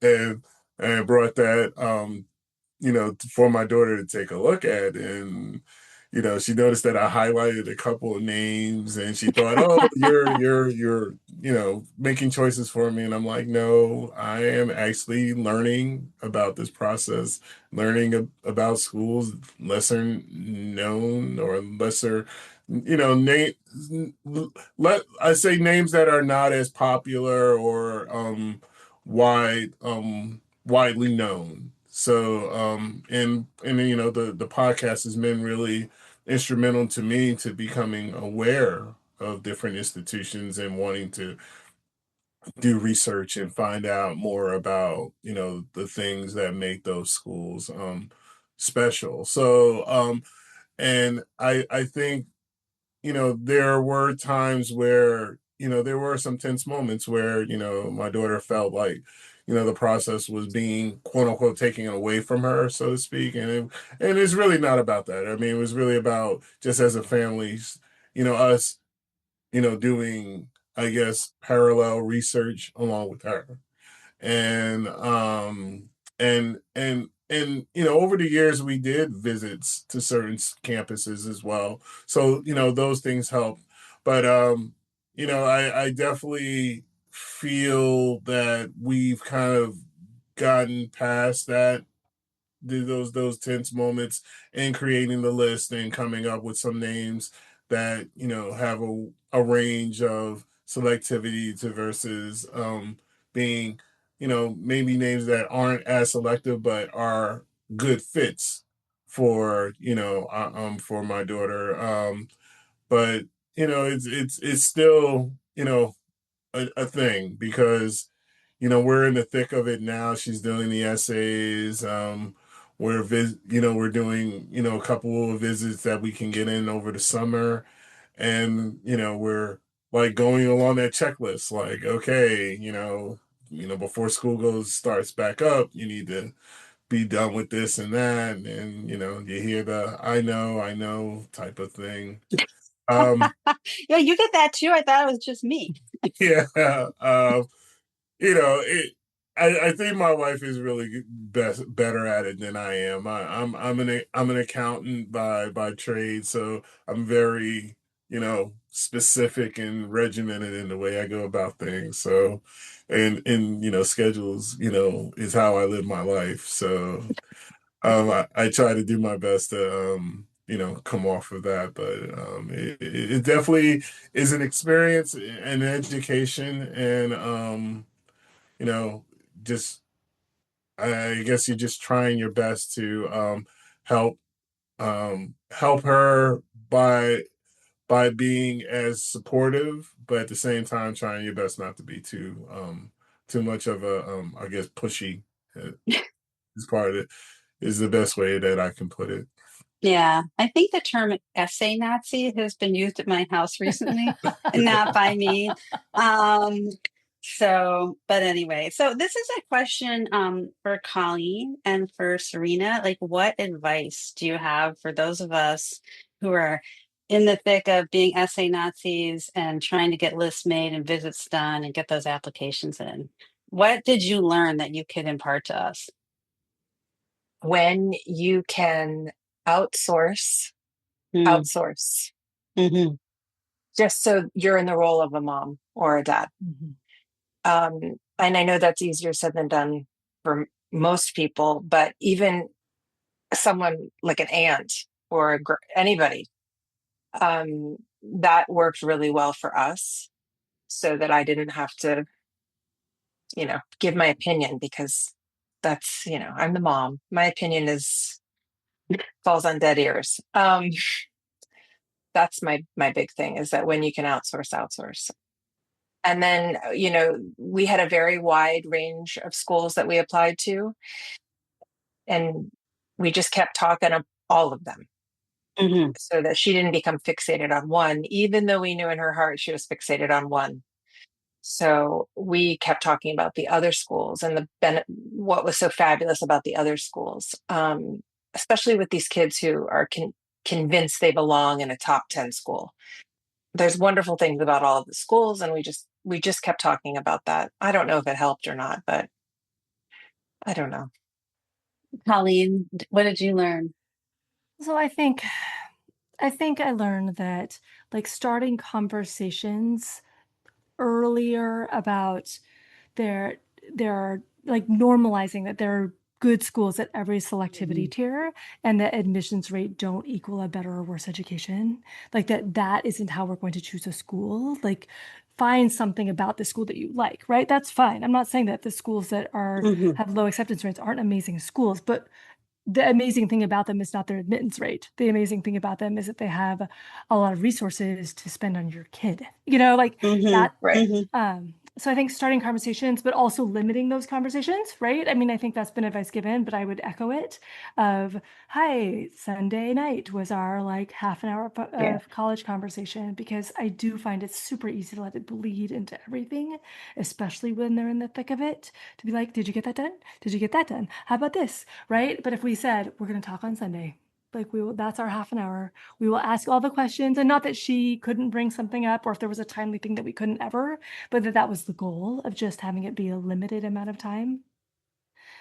and I brought that for my daughter to take a look at. And, she noticed that I highlighted a couple of names and she thought, oh, you're, making choices for me. And I'm like, no, I am actually learning about this process, learning about schools, lesser known or lesser, name, I say names that are not as popular or, wide, widely known. So, and the podcast has been really instrumental to me to becoming aware of different institutions and wanting to do research and find out more about, the things that make those schools special. So, and I think, there were times where, there were some tense moments where, my daughter felt like, the process was being quote unquote taken away from her, so to speak. And it's really not about that. I mean, it was really about just as a family, us, doing, I guess, parallel research along with her. And over the years we did visits to certain campuses as well, so those things help. But I definitely feel that we've kind of gotten past that, those tense moments, and creating the list and coming up with some names that have a range of selectivity to versus being maybe names that aren't as selective but are good fits for for my daughter. But it's still a thing, because we're in the thick of it now. She's doing the essays. We're doing a couple of visits that we can get in over the summer, and we're like going along that checklist. Like, okay, before school starts back up, you need to be done with this and that, and you hear the I know type of thing. Um, Yeah, you get that too. I thought it was just me. yeah. It. I think my wife is really better at it than I am. I'm an accountant by trade, so I'm very specific and regimented in the way I go about things. So, and schedules is how I live my life. So I try to do my best to come off of that, but it definitely is an experience and an education, and you know, just I guess you're just trying your best to help help her by being as supportive, but at the same time trying your best not to be too much of a I guess pushy. Is part of it, is the best way that I can put it. Yeah, I think the term essay Nazi has been used at my house recently, not by me. Um, but anyway, so this is a question for Colleen and for Serena. Like, what advice do you have for those of us who are in the thick of being essay Nazis and trying to get lists made and visits done and get those applications in? What did you learn that you could impart to us? When you can outsource, Mm, outsource, mhm, just so you're in the role of a mom or a dad. And I know that's easier said than done for most people, but even someone like an aunt or anybody, that worked really well for us, so that I didn't have to, give my opinion, because that's, I'm the mom. My opinion is falls on dead ears. That's my big thing, is that when you can outsource, outsource. And then, we had a very wide range of schools that we applied to, and we just kept talking of all of them, mhm. so that she didn't become fixated on one, even though we knew in her heart she was fixated on one. So we kept talking about the other schools and what was so fabulous about the other schools, especially with these kids who are convinced they belong in a top 10 school. There's wonderful things about all of the schools, and we just kept talking about that. I don't know if it helped or not, but I don't know. Colleen, what did you learn? So I think I learned that, like, starting conversations earlier about their their like normalizing that there are good schools at every selectivity Mhm, tier, and that admissions rate don't equal a better or worse education. Like, that isn't how we're going to choose a school. Like, find something about the school that you like, right? That's fine. I'm not saying that the schools that are mhm, have low acceptance rates aren't amazing schools, but the amazing thing about them is not their admittance rate. The amazing thing about them is that they have a lot of resources to spend on your kid, like Mm-hmm. that. Right. Mm-hmm. So I think starting conversations, but also limiting those conversations, right? I mean, I think that's been advice given, but I would echo it of, hi, Sunday night was our like half an hour Yeah. of college conversation, because I do find it's super easy to let it bleed into everything, especially when they're in the thick of it, to be like, did you get that done? Did you get that done? How about this? Right? But if we said, we're going to talk on Sunday, like that's our half an hour. We will ask all the questions, and not that she couldn't bring something up or if there was a timely thing that we couldn't ever, but that was the goal of just having it be a limited amount of time.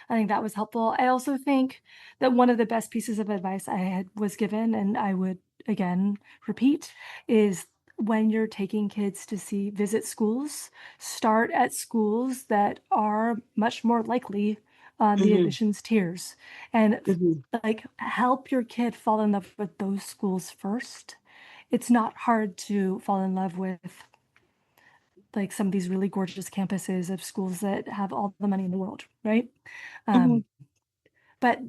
I think that was helpful. I also think that one of the best pieces of advice was given, and I would again repeat, is when you're taking kids to visit schools, start at schools that are much more likely on the Mm-hmm. admissions tiers, and Mm-hmm. like help your kid fall in love with those schools first. It's not hard to fall in love with like some of these really gorgeous campuses of schools that have all the money in the world, right? Mm-hmm. Um, but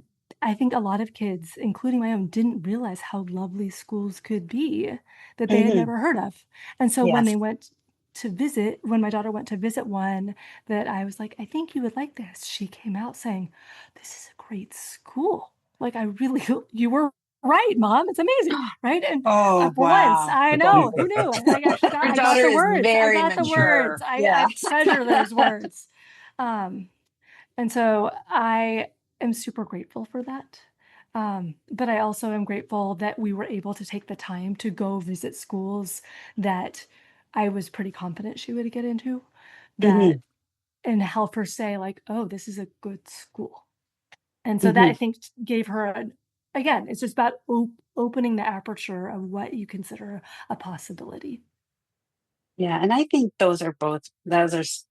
I think a lot of kids, including my own, didn't realize how lovely schools could be that they had Mm-hmm. never heard of. And so Yes. when my daughter went to visit one that I was like, I think you would like this, she came out saying, this is a great school. Like, I really, you were right, Mom. It's amazing, right? And Oh, for once, wow. I know, who knew? I actually Our I got daughter the is words. I very got the words. mature. Yeah. I treasure those words. Um, and so I am super grateful for that. But I also am grateful that we were able to take the time to go visit schools that I was pretty confident she would get into, Mm-hmm. that and help her say like, oh, this is a good school. And so that I Mm-hmm. think gave her again, it's just about opening the aperture of what you consider a possibility. Yeah, and I think those are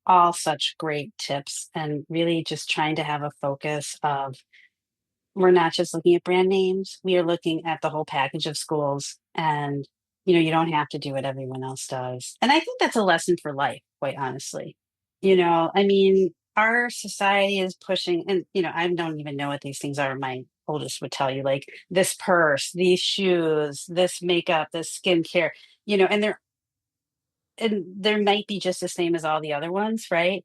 all such great tips, and really just trying to have a focus of, we're not just looking at brand names, we are looking at the whole package of schools, and you don't have to do what everyone else does. And I think that's a lesson for life, quite honestly. I mean, our society is pushing, and I don't even know what these things are. My oldest would tell you, like, this purse, these shoes, this makeup, this skincare, and there might be just the same as all the other ones, right?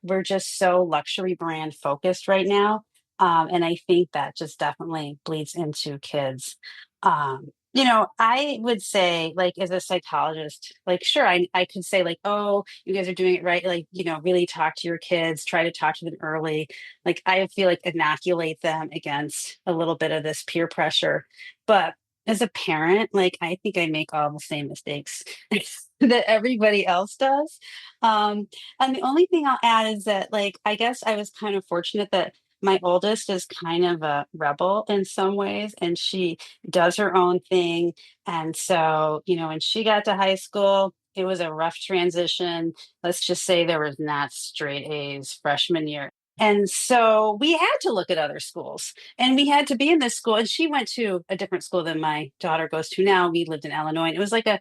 We're just so luxury brand focused right now. And I think that just definitely bleeds into kids. I would say, like, as a psychologist, like, sure, I could say, like, oh, you guys are doing it right. Like, really talk to your kids, try to talk to them early. Like, I feel like inoculate them against a little bit of this peer pressure. But as a parent, like, I think I make all the same mistakes that everybody else does. Um, and the only thing I'll add is that, like, I guess I was kind of fortunate that my oldest is kind of a rebel in some ways, and she does her own thing. And so, when she got to high school, it was a rough transition. Let's just say there was not straight A's freshman year. And so we had to look at other schools, and we had to be in this school. And she went to a different school than my daughter goes to now. We lived in Illinois, and it was like a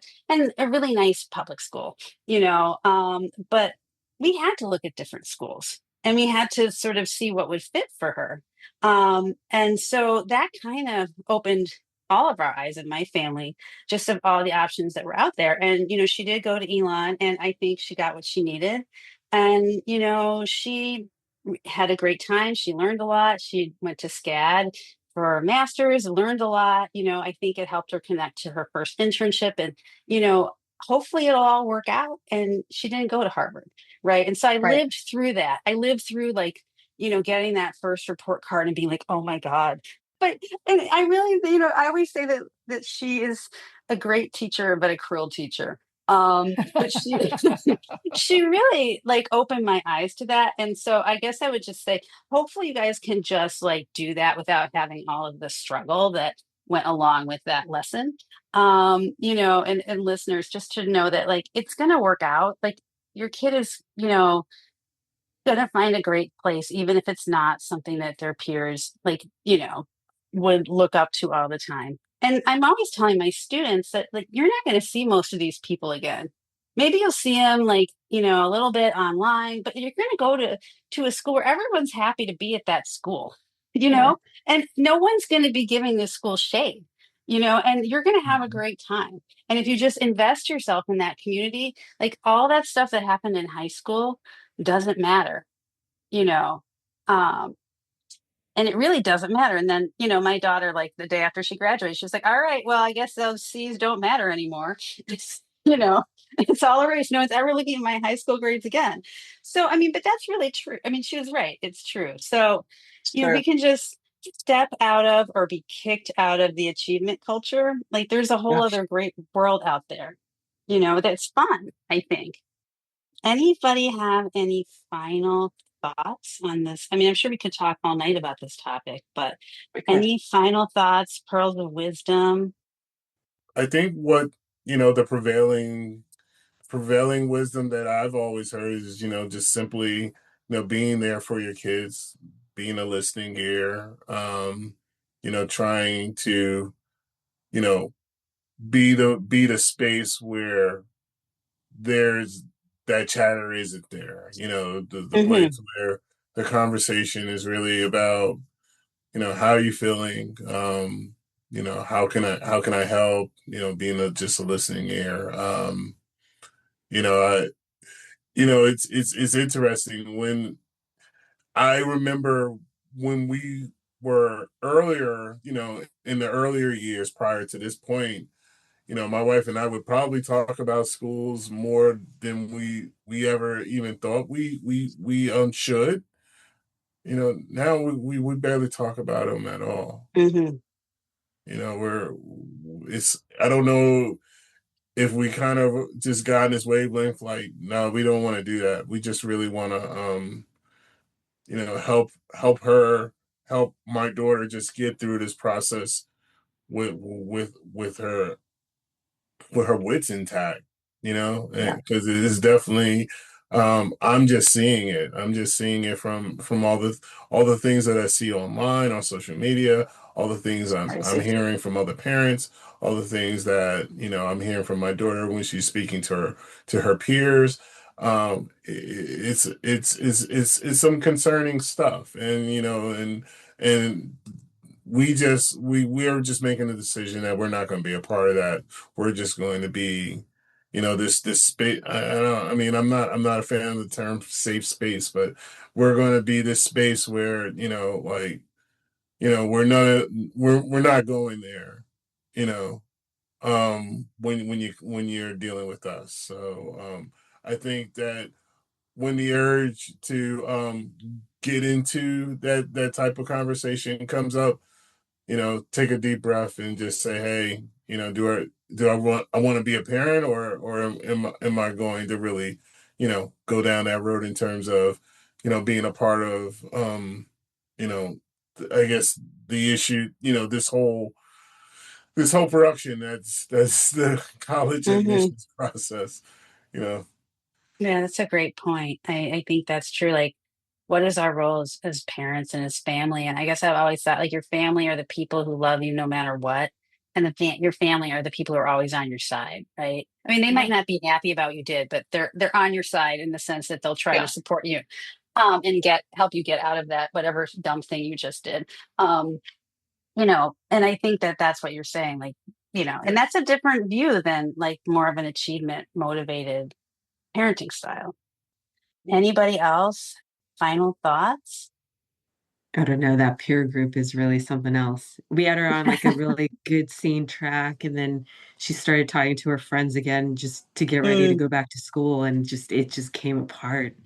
really nice public school, but we had to look at different schools, and we had to sort of see what would fit for her. And so that kind of opened all of our eyes in my family, just of all the options that were out there. And, she did go to Elon, and I think she got what she needed. And, she had a great time. She learned a lot. She went to SCAD for her master's, learned a lot. I think it helped her connect to her first internship, and, you know, hopefully it'll all work out. And she didn't go to Harvard. Right. And so I Right. lived through that. I lived through, like, getting that first report card and being like, oh my God. But, and I really, I always say that she is a great teacher, but a cruel teacher. But she really, like, opened my eyes to that. And so I guess I would just say, hopefully you guys can just, like, do that without having all of the struggle that went along with that lesson. And listeners, just to know that, like, it's gonna work out. Like, your kid is, gonna find a great place, even if it's not something that their peers, like, would look up to all the time. And I'm always telling my students that, like, you're not going to see most of these people again. Maybe you'll see them, like, a little bit online, but you're going to go to a school where everyone's happy to be at that school. you Yeah. know, and no one's going to be giving this school shade, and you're going to have a Mhm. great time. And if you just invest yourself in that community, like all that stuff that happened in high school doesn't matter, you know. Um, and it really doesn't matter. And then, my daughter, like the day after she graduated, she was like, all right, well, I guess those C's don't matter anymore. It's, it's all erased. No one's ever looking at my high school grades again. So, I mean, but that's really true. I mean, she was right. It's true. So, It's true. we can just step out of or be kicked out of the achievement culture. Like there's a whole Yeah. other great world out there, that's fun, I think. Anybody have any final thoughts on this? I mean, I'm sure we could talk all night about this topic, but We could. any final thoughts, pearls of wisdom? I think what, the prevailing wisdom that I've always heard is, just simply, being there for your kids, being a listening ear, trying to, you know, be the space where there's that chatter isn't there, the Hmm. place where the conversation is really about, how are you feeling? How can I help? Being just a listening ear. I it's interesting when I remember when we were earlier, in the earlier years prior to this point, my wife and I would probably talk about schools more than we ever even thought we should. Now we barely talk about them at all. Hmm. We're it's I don't know if we kind of just got in this wavelength, like, no, we don't want to do that. We just really want to help her, help my daughter just get through this process with her wits intact, Yeah. because it is definitely, I'm just seeing it from all the things that I see online on social media, all the things I'm Crazy. hearing from other parents, all the things that I'm hearing from my daughter when she's speaking to her peers. It's some concerning stuff, and and we're just making a decision that we're not going to be a part of that. We're just going to be, this space. I mean, I'm not a fan of the term safe space, but we're going to be this space where, like, we're not going there, you know, when you're dealing with us. So I think that when the urge to get into that type of conversation comes up, take a deep breath and just say, hey, do I want to be a parent, or am I going to really, go down that road in terms of, being a part of, you know, I guess the issue, this whole production that's the college Hmm. admissions process, you know. Yeah, that's a great point. I think that's true. Like, what is our role as parents and as family? And I guess I've always thought like your family are the people who love you no matter what. And your family are the people who are always on your side, right? I mean, they Yeah. might not be happy about what you did, but they're on your side in the sense that they'll try to Yeah. support you, and help you get out of that whatever dumb thing you just did. And I think that that's what you're saying, like, and that's a different view than like more of an achievement motivated parenting style. Anybody else? Final thoughts? I don't know, that peer group is really something else. We had her on, like, a really good scene track, and then she started talking to her friends again just to get ready to Mm, go back to school, and it just came apart.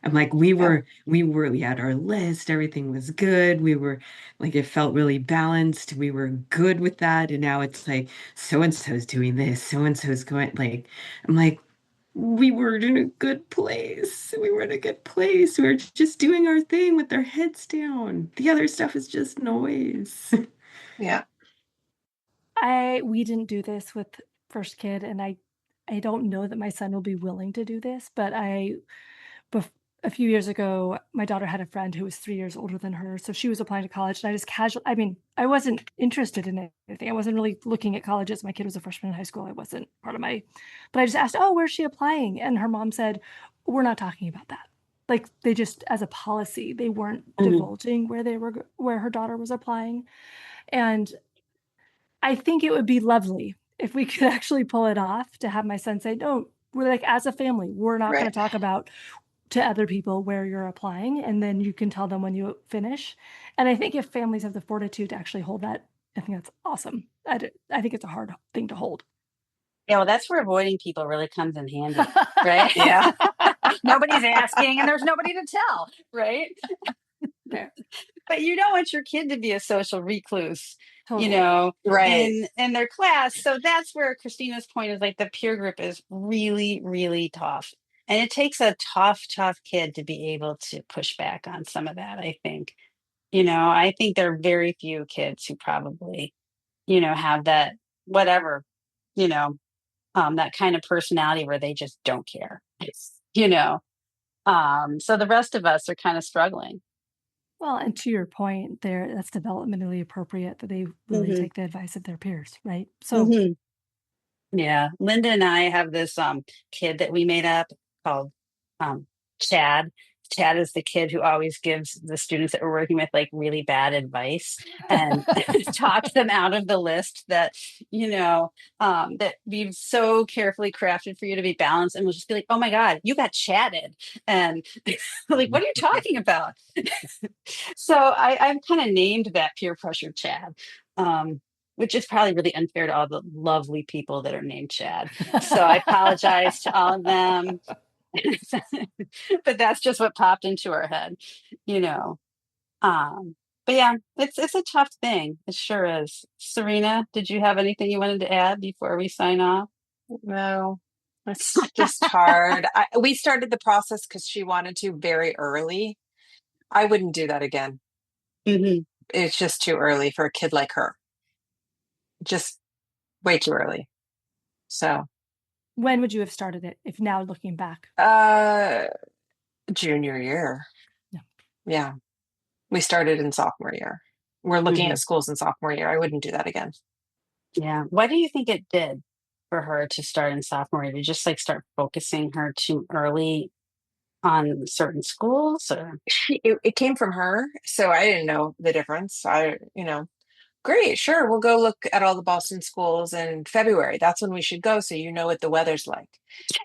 I'm like, Yeah. we had our list, everything was good, we were like, it felt really balanced, we were good with that, and now it's like, so and so's doing this, so and so's going, like, I'm like, we were in a good place. We were in a good place. We were just doing our thing with our heads down. The other stuff is just noise. Yeah. We didn't do this with first kid, and I don't know that my son will be willing to do this, but bef a few years ago, my daughter had a friend who was 3 years older than her, so she was applying to college, and I mean, I wasn't interested in anything. I wasn't really looking at colleges. My kid was a freshman in high school. I wasn't part of my but I just asked, "Oh, where's she applying?" And her mom said, "We're not talking about that." like they just, as a policy, they weren't divulging where her daughter was applying. And I think it would be lovely if we could actually pull it off, to have my son say, no, we're like, as a family, we're not going to talk about to other people where you're applying, and then you can tell them when you finish. And I think if families have the fortitude to actually hold that, I think that's awesome. I think it's a hard thing to hold. Yeah, well, that's where avoiding people really comes in handy, right? Yeah. Nobody's asking and there's nobody to tell, right? There. But you don't want your kid to be a social recluse, Totally. Right. in their class. So that's where Christina's point is, like, the peer group is really, really tough. And it takes a tough, tough kid to be able to push back on some of that, I think. I think there are very few kids who probably, have that, whatever, you know, that kind of personality where they just don't care, you know. So the rest of us are kind of struggling. Well, and to your point there, that's developmentally appropriate that they really Hmm. take the advice of their peers, right? So Hmm. Yeah, Linda and I have this kid that we made up called um Chad. Chad is the kid who always gives the students that we're working with like really bad advice and talks them out of the list that that we've so carefully crafted for you to be balanced, and we'll just be like, oh my God, you got chatted, and like, what are you talking about? So I've kind of named that peer pressure Chad. Which is probably really unfair to all the lovely people that are named Chad. So I apologize to all of them. But that's just what popped into our head, you know. Um, but yeah, it's a tough thing. It sure is. Serena, did you have anything you wanted to add before we sign off? No, it's just hard. We started the process because she wanted to very early. I wouldn't do that again. Hmm. It's just too early for a kid like her. Just way too early. So, when would you have started it, if now looking back? junior year. Yeah. Yeah. We started in sophomore year. We're looking Hmm. at schools in sophomore year. I wouldn't do that again. Yeah. What do you think it did for her to start in sophomore year? To just like start focusing her too early on certain schools, or? It came from her, so I didn't know the difference. Great, sure, we'll go look at all the Boston schools in February. That's when we should go, so you know what the weather's like.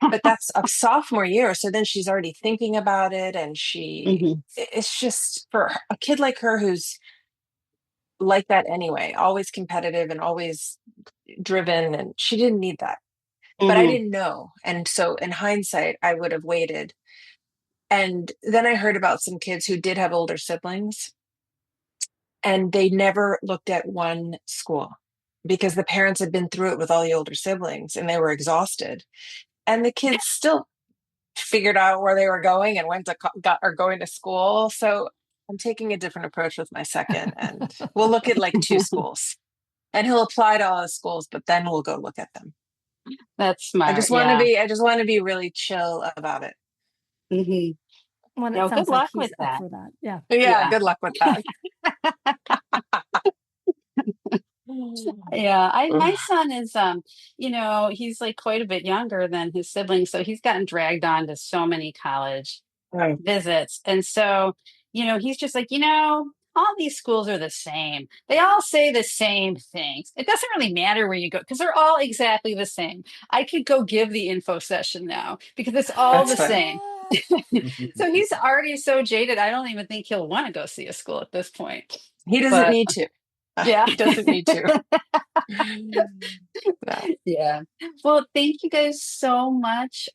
But that's a sophomore year, so then she's already thinking about it, and Mhm. it's just for a kid like her who's like that anyway, always competitive and always driven, and she didn't need that. But I Mhm. didn't know, and so in hindsight, I would have waited. And then I heard about some kids who did have older siblings, and they never looked at one school because the parents had been through it with all the older siblings and they were exhausted. And the kids still figured out where they were going and went to are going to school. So I'm taking a different approach with my second, and we'll look at like two schools, and he'll apply to all the schools, but then we'll go look at them. That's smart. Yeah. I just want to be really chill about it. Hmm. Well, it No, good sounds like luck he's with up that. for that. Yeah. Yeah, Yeah. good luck with that. Yeah, my son is he's like quite a bit younger than his siblings, so he's gotten dragged on to so many college Right. visits. And so, he's just like, all these schools are the same. They all say the same things. It doesn't really matter where you go because they're all exactly the same. I could go give the info session now because it's all That's the fun. same. So he's already so jaded. I don't even think he'll want to go see a school at this point. He doesn't But need to. yeah. He doesn't need to. No. Yeah. Well, thank you guys so much.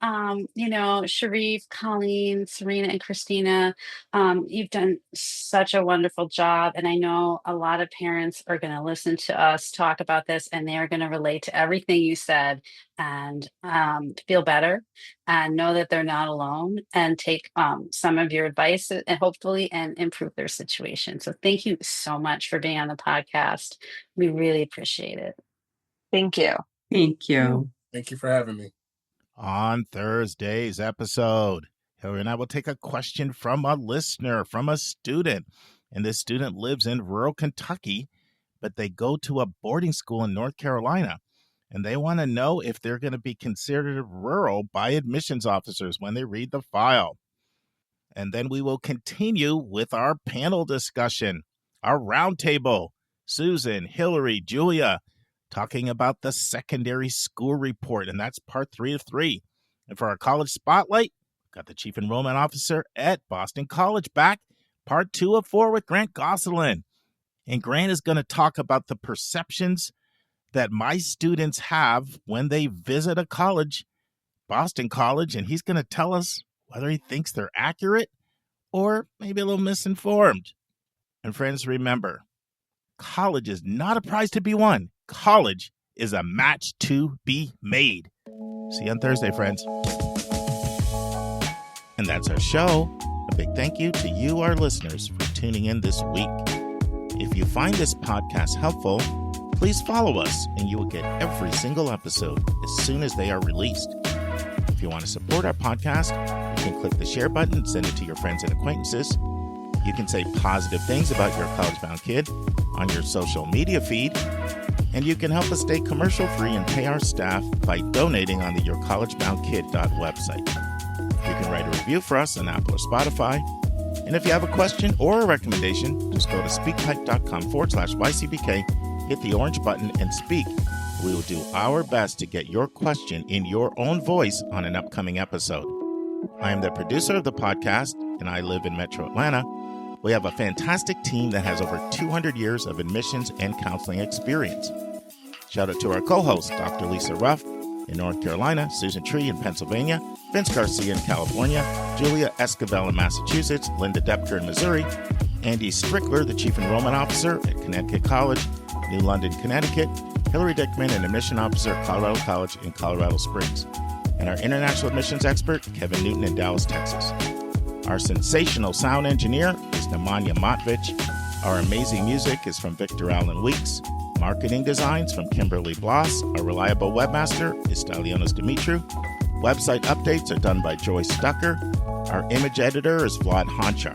Sharif, Colleen, Serena, and Christina, you've done such a wonderful job. And I know a lot of parents are going to listen to us talk about this and they are going to relate to everything you said and feel better and know that they're not alone and take some of your advice and hopefully and improve their situation. So thank you so much for being on the podcast. We really appreciate it. Thank you. Thank you. Thank you for having me. On Thursday's episode, Hillary and I will take a question from a listener, from a student. And this student lives in rural Kentucky, but they go to a boarding school in North Carolina. And they want to know if they're going to be considered rural by admissions officers when they read the file. And then we will continue with our panel discussion, our roundtable. Susan, Hillary, Julia, talking about the secondary school report, and that's part 3 of 3. And for our college spotlight, got the Chief Enrollment Officer at Boston College back, part 2 of 4 with Grant Gosselin. And Grant is going to talk about the perceptions that my students have when they visit a college, Boston College, and he's going to tell us whether he thinks they're accurate or maybe a little misinformed. And friends, remember, college is not a prize to be won. College is a match to be made. See you on Thursday, friends. And that's our show. A big thank you to you, our listeners, for tuning in this week. If you find this podcast helpful, please follow us and you will get every single episode as soon as they are released. If you want to support our podcast, you can click the share button and send it to your friends and acquaintances. You can say positive things about your college-bound kid on your social media feed. And you can help us stay commercial-free and pay our staff by donating on the yourcollegeboundkid website. You can write a review for us on Apple or Spotify. And if you have a question or a recommendation, just go to speakpipe.com/YCBK, hit the orange button, and speak. We will do our best to get your question in your own voice on an upcoming episode. I am the producer of the podcast, and I live in Metro Atlanta. We have a fantastic team that has over 200 years of admissions and counseling experience. Shout out to our co-hosts, Dr. Lisa Ruff in North Carolina, Susan Tree in Pennsylvania, Vince Garcia in California, Julia Esquivel in Massachusetts, Linda Depker in Missouri, Andy Strickler, the Chief Enrollment Officer at Connecticut College, New London, Connecticut, Hillary Dickman, an admission officer at Colorado College in Colorado Springs, and our international admissions expert, Kevin Newton in Dallas, Texas. Our sensational sound engineer is Nemanja Motvich. Our amazing music is from Victor Allen Weeks. Marketing designs from Kimberly Bloss. Our reliable webmaster is Stylionos Dimitru. Website updates are done by Joyce Stucker. Our image editor is Vlad Honchar.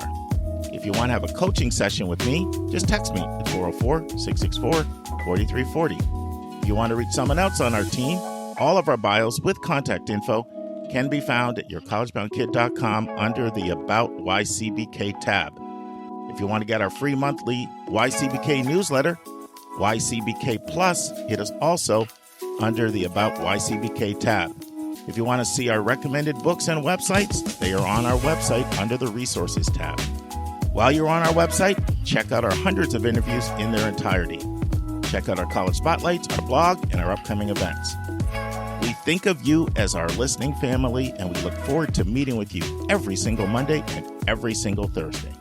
If you want to have a coaching session with me, just text me at 404-664-4340. If you want to reach someone else on our team, all of our bios with contact info can be found at yourcollegeboundkid.com under the About YCBK tab. If you want to get our free monthly YCBK newsletter, YCBK Plus, it is also under the About YCBK tab. If you want to see our recommended books and websites, they are on our website under the Resources tab. While you're on our website, check out our hundreds of interviews in their entirety. Check out our college spotlights, our blog, and our upcoming events. We think of you as our listening family, and we look forward to meeting with you every single Monday and every single Thursday.